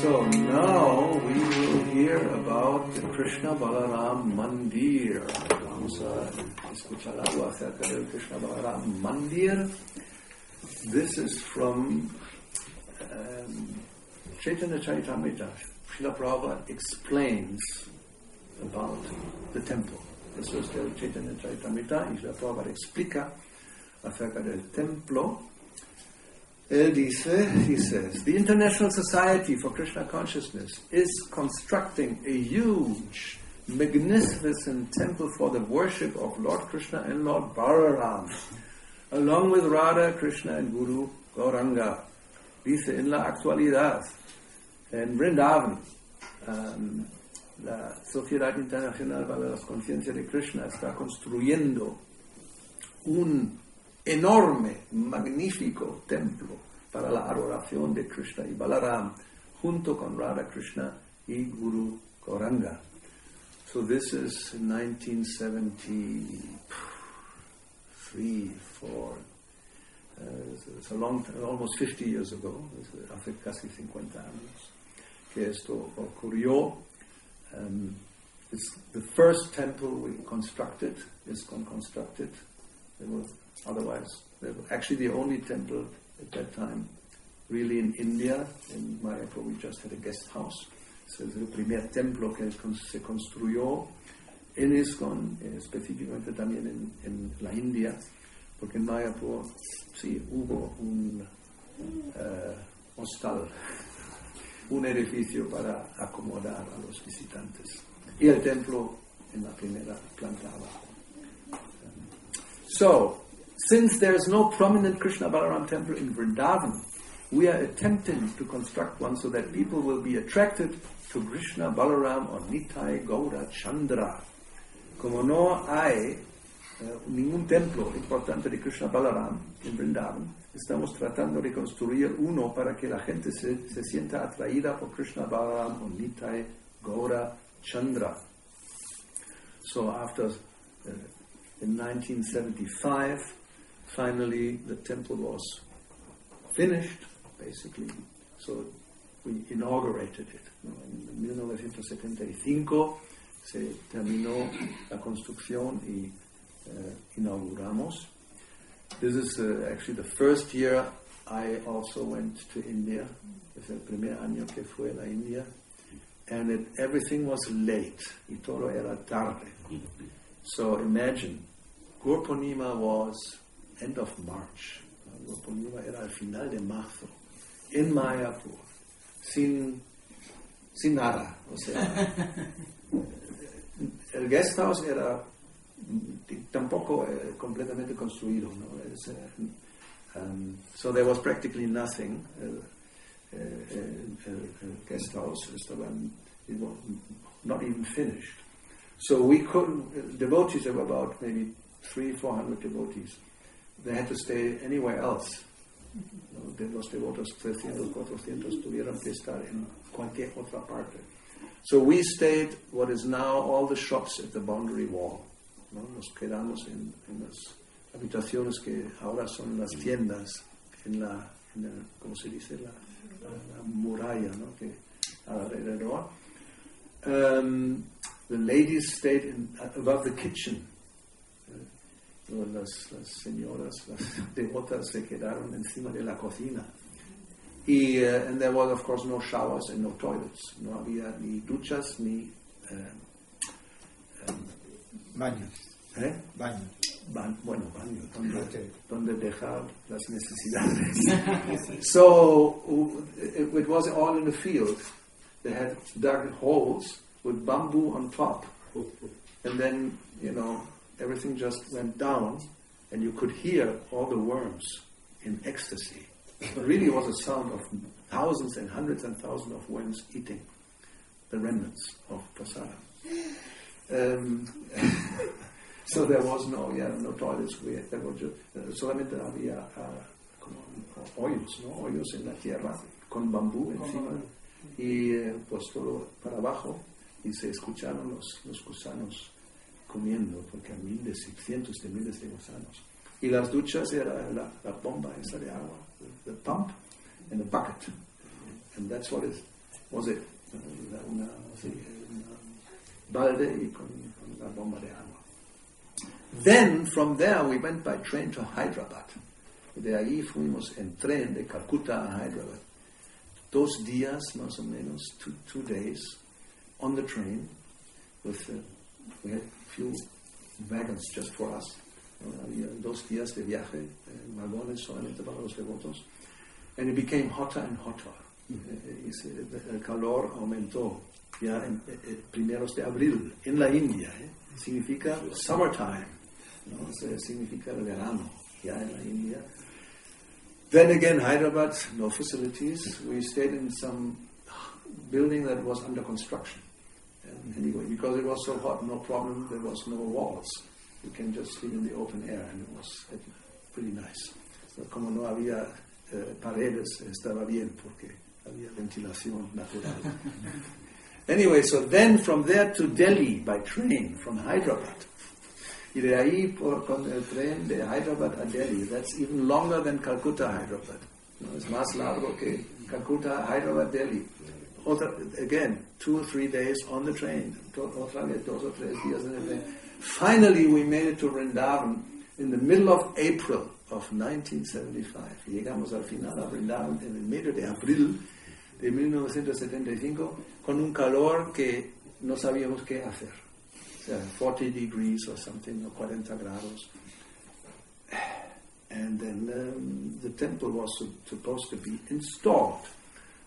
So now we will hear about the Krishna Balaram Mandir. Vamos a escuchar algo acerca del Krishna Balaram Mandir. This is from Chaitanya Charitamrita. Srila Prabhupada explains about the temple. Eso es del Chaitanya Charitamrita y Srila Prabhupada explica acerca del templo. Él dice, he says, the International Society for Krishna Consciousness is constructing a huge magnificent temple for the worship of Lord Krishna and Lord Balaram, along with Radha, Krishna and Guru Gauranga. Dice, en la actualidad, en Vrindavan, la Sociedad Internacional para las Conciencias de Krishna está construyendo un enorme, magnífico templo para la adoración de Krishna y Balaram, junto con Radha, Krishna y Guru Gauranga. So this is 1973, 4. It's a long time, almost 50 years ago, hace casi 50 años, que esto ocurrió. It's the first temple we constructed, ISKCON constructed. They were actually the only temple at that time, really in India. In Mayapur we just had a guest house. So es el primer templo que se construyó en ISKCON, específicamente también en la India, porque en Mayapur sí hubo un hostal, un edificio para acomodar a los visitantes, y el templo en la primera planta abajo. So, since there is no prominent Krishna Balaram temple in Vrindavan, we are attempting to construct one so that people will be attracted to Krishna Balaram or Nitai Gaura Chandra. Como no hay ningún templo importante de Krishna Balaram en Vrindavan, estamos tratando de construir uno para que la gente se sienta atraída por Krishna Balaram o Nitai Gaura Chandra. So after, in 1975, finally the temple was finished, basically. So we inaugurated it. En 1975 se terminó la construcción y inauguramos. This is actually the first year I also went to India. Es el primer año que fue a la India. And everything was late. Y todo era tarde. So imagine, Purnima was end of March. Purnima era al final de marzo. En Mayapur. Sin nada. O sea, el guest house era tampoco completamente construido, ¿no? So there was practically nothing. El guest house was not even finished. So we couldn't, devotees, there were about maybe 300-400 devotees. They had to stay anywhere else. De los devotos 300-400 tuvieron que estar en cualquier otra parte. So we stayed what is now all the shops at the boundary wall. ¿No? Nos quedamos en las habitaciones que ahora son las tiendas, en el, ¿cómo se dice? La muralla, ¿no? Que alrededor. The ladies stayed above the kitchen. Las señoras, las devotas se quedaron encima de la cocina. And there was, of course, no showers and no toilets. No había ni duchas ni baños. Baño. Baño, donde dejar las necesidades. So it was all in the field. They had dug holes with bamboo on top. And then, everything just went down, and you could hear all the worms in ecstasy. It really was a sound of thousands and hundreds and thousands of worms eating the remnants of prasada. So there was no toilets. There were solamente había como hoyos, ¿no? Hoyos en la tierra con bambú encima y pues todo para abajo, y se escucharon los gusanos comiendo, porque cientos de miles de gusanos. Y las duchas era la bomba esa de agua, the pump and the bucket, and that's what it was. Una balde y con la bomba de agua. Then from there we went by train to Hyderabad. De ahí fuimos en tren de Calcutta a Hyderabad. 2 días más o menos, two days on the train with we had few wagons just for us. Había 2 días de viaje, vagones solamente para los devotos. And it became hotter and hotter. El calor aumentó ya en primeros de abril, en la India. Significa summertime, ¿no? Significa el verano, ya en la India. Then again, Hyderabad, no facilities. We stayed in some building that was under construction. And anyway, because it was so hot, no problem, there was no walls. You can just sleep in the open air, and it was pretty nice. So, como no había paredes, estaba bien, porque había ventilación natural. Anyway, so then from there to Delhi by train, from Hyderabad. Y de ahí con el tren de Hyderabad a Delhi. That's even longer than Calcutta, Hyderabad. No, es más largo que Calcutta, Hyderabad, Delhi. Again, 2 or 3 days on the train. Otra vez 2 o 3 días en el tren. Finally, we made it to Vrindavan in the middle of April of 1975. Llegamos al final a Vrindavan en el medio de abril de 1975 con un calor que no sabíamos qué hacer. O sea, 40 degrees or something, or 40 grados. And then the temple was supposed to be installed.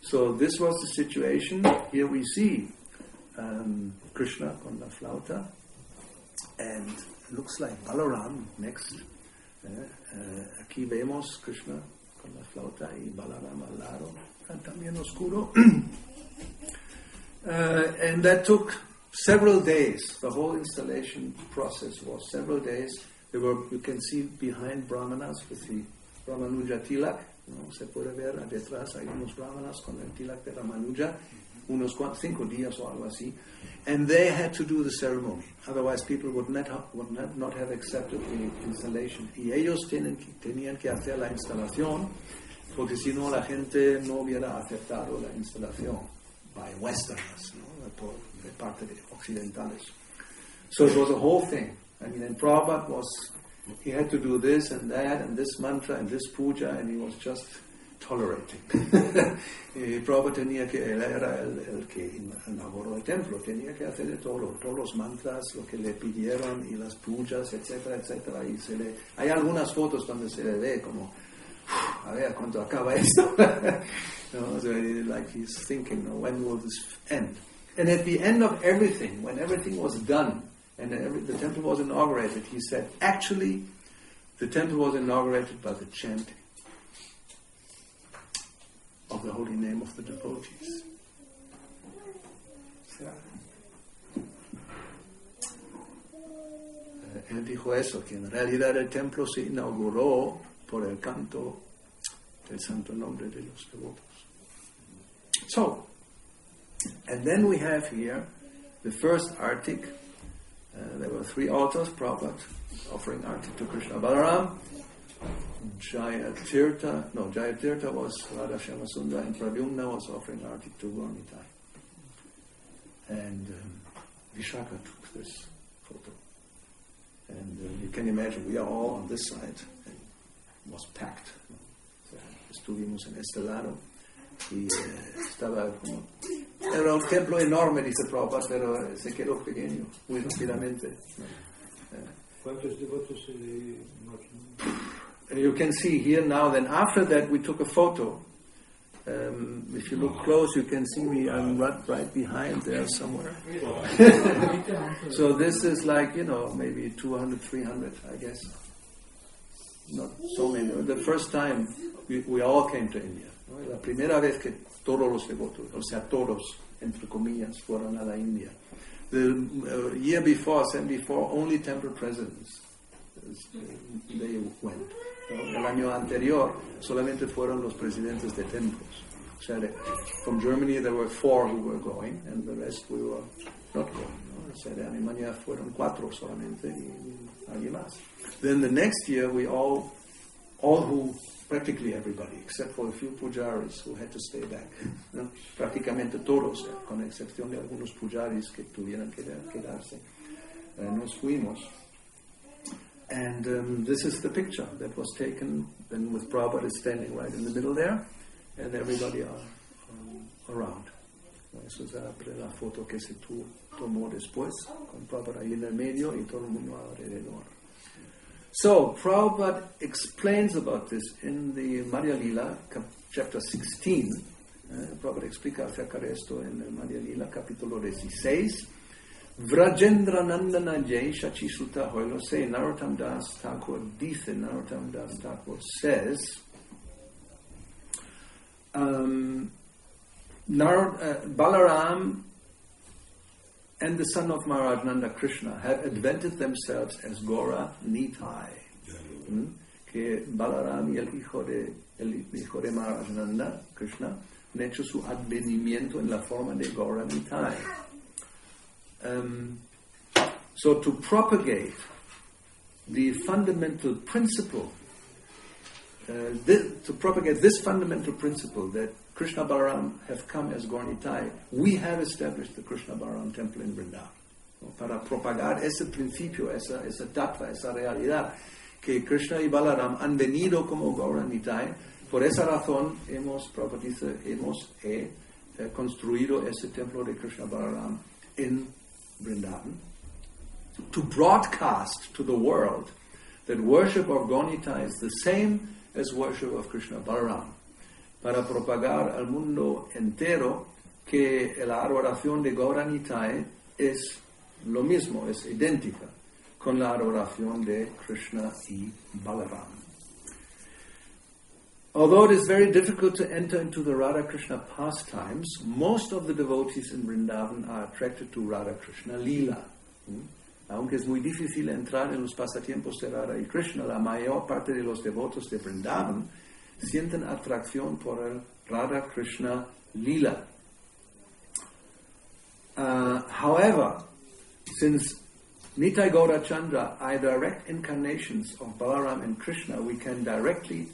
So this was the situation. Here we see Krishna con la flauta, and looks like Balarama next. Aquí vemos Krishna con la flauta y Balarama al lado, también oscuro. And that took several days. The whole installation process was several days. You can see behind brahmanas with the Ramanuja tilak. ¿No? Se puede ver detrás hay unos brahmanas con el tilak de Ramanuja, unos 5 días o algo así, and they had to do the ceremony. Otherwise, people would not have accepted the installation. Y ellos tenían que hacer la instalación, porque si no la gente no hubiera aceptado la instalación by Westerners, ¿no? De parte de occidentales. So it was a whole thing. I mean, and Prabhupada he had to do this and that and this mantra and this puja, and he was just tolerating. Prabhupada tenía que, él era el que inauguró el templo, tenía que hacer todos los mantras, lo que le pidieron y las pujas, etcétera, etcétera. Y hay algunas fotos donde se le ve como, a ver, ¿cuándo acaba esto? No, so like he's thinking, no, when will this end? And at the end of everything, when everything was done, and the temple was inaugurated, he said, actually, the temple was inaugurated by the chanting of the holy name of the devotees. Él dijo eso, que en realidad el templo se inauguró por el canto del santo nombre de los devotos. So, and then we have here the first artik. There were 3 altars, Prabhupada offering artik to Krishna Balaram. Jayatirtha was Radha Shyamasundar, and Pradyumna was offering artik to Gaurnitai. And Vishaka took this photo. And you can imagine, we are all on this side, and it was packed. Estuvimos en este lado, y estaba como... Era un templo enorme, dice Prabhupada, pero se quedó pequeño, muy rápidamente. ¿Cuántos devotos You can see here now, then after that we took a photo. If you look close, you can see me, I'm right behind there somewhere. So this is like, maybe 200, 300, I guess. Not so many. The first time we all came to India. ¿No? La primera vez que todos los devotos, o sea, todos, entre comillas, fueron a la India. The year before, 74, only temple presidents, they went. ¿No? El año anterior, solamente fueron los presidentes de templos. O sea, from Germany there were 4 who were going, and the rest we were not going. ¿No? O sea, de Alemania fueron 4 solamente, y alguien más. Then the next year, we all who, practically everybody, except for a few pujaris who had to stay back. ¿No? Prácticamente todos, con excepción de algunos pujaris que tuvieron que quedarse. Nos fuimos. And this is the picture that was taken, then with Prabhupada standing right in the middle there, and everybody are around. Eso es la foto que se tomó después, con Prabhupada ahí en el medio y todo el mundo alrededor. So, Prabhupada explains about this in the Madhya Lila, chapter 16, Prabhupada explica acerca de esto en el Madhya Lila, capítulo 16. Vrajendra Nandana Jai Shachisuta Hoilo say, Narottam Das Thakur dice, Narottam Das Thakur says, Balaram and the son of Maharaj Nanda Krishna have advented themselves as Gaura Nitai. Que Balaram y el hijo de Maharaj Nanda Krishna han hecho su advenimiento en la forma de Gaura Nitai. So to propagate the fundamental principle, to propagate this fundamental principle that Krishna Balaram have come as Gaura-Nitai, we have established the Krishna Balaram temple in Vrindavan. Para propagar ese principio, esa tattva, esa realidad, que Krishna y Balaram han venido como Gaura-Nitai, por esa razón hemos construido ese templo de Krishna Balaram in Vrindavan, to broadcast to the world that worship of Gaura-Nitai is the same as worship of Krishna Balaram, para propagar al mundo entero que la adoración de Gaura-Nitai es lo mismo, es idéntica con la adoración de Krishna y Balaram. Although it is very difficult to enter into the Radha Krishna pastimes, most of the devotees in Vrindavan are attracted to Radha Krishna Lila. Aunque es muy difícil entrar en los pasatiempos de Radha y Krishna, la mayor parte de los devotos de Vrindavan sienten atracción por el Radha Krishna Lila. However, since Nitai Gaura Chandra are direct incarnations of Balaram and Krishna, we can directly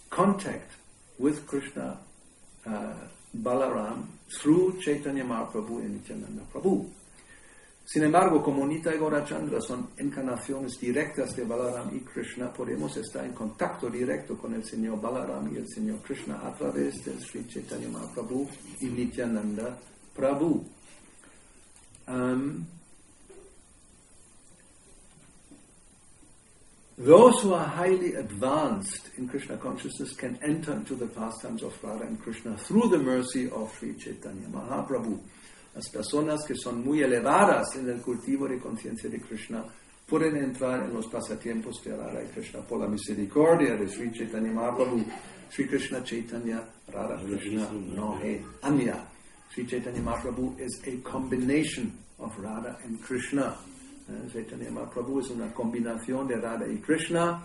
contact with Krishna Balaram through Chaitanya Mahaprabhu and Nityananda Prabhu. Sin embargo, como Nitai Gaura Chandra son encarnaciones directas de Balaram y Krishna, podemos estar en contacto directo con el Señor Balaram y el Señor Krishna a través del Sri Chaitanya Mahaprabhu y Nityananda Prabhu. Those who are highly advanced in Krishna consciousness can enter into the pastimes of Radha and Krishna through the mercy of Sri Chaitanya Mahaprabhu. Las personas que son muy elevadas en el cultivo de conciencia de Krishna pueden entrar en los pasatiempos de Radha y Krishna por la misericordia de Sri Chaitanya Mahaprabhu. Sri Krishna Chaitanya Radha Krishna no he anya. Sri Chaitanya Mahaprabhu is a combination of Radha and Krishna. Chaitanya Mahaprabhu is una combinación de Radha y Krishna,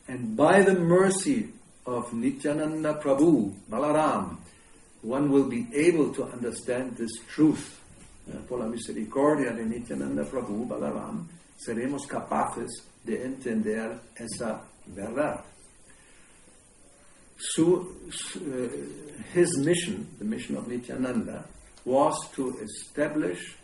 and by the mercy of Nityananda Prabhu, Balaram, one will be able to understand this truth. Por la misericordia de Nityananda Prabhu, Balaram, seremos capaces de entender esa verdad. His mission, the mission of Nityananda, was to establish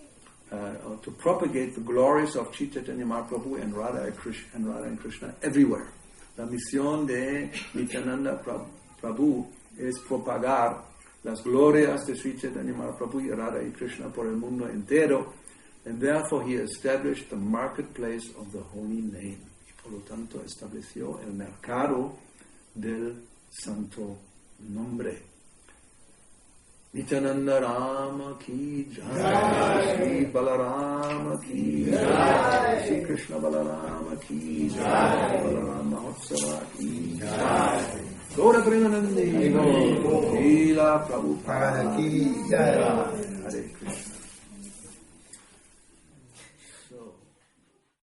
or to propagate the glories of Chaitanya Mahaprabhu and Radha and Krishna everywhere. La misión de Nityananda Prabhu es propagar las glorias de Sri Chaitanya Mahaprabhu y Radha y Krishna por el mundo entero, and therefore he established the marketplace of the holy name. Y por lo tanto estableció el mercado del santo nombre. Nityananda Rama ki jai, Sri Balarama ki jai, Sri Krishna Balarama ki jai, Balarama Mahotsava ki jai, Gauravani, Srila Prabhupada ki jai, Hare Krishna.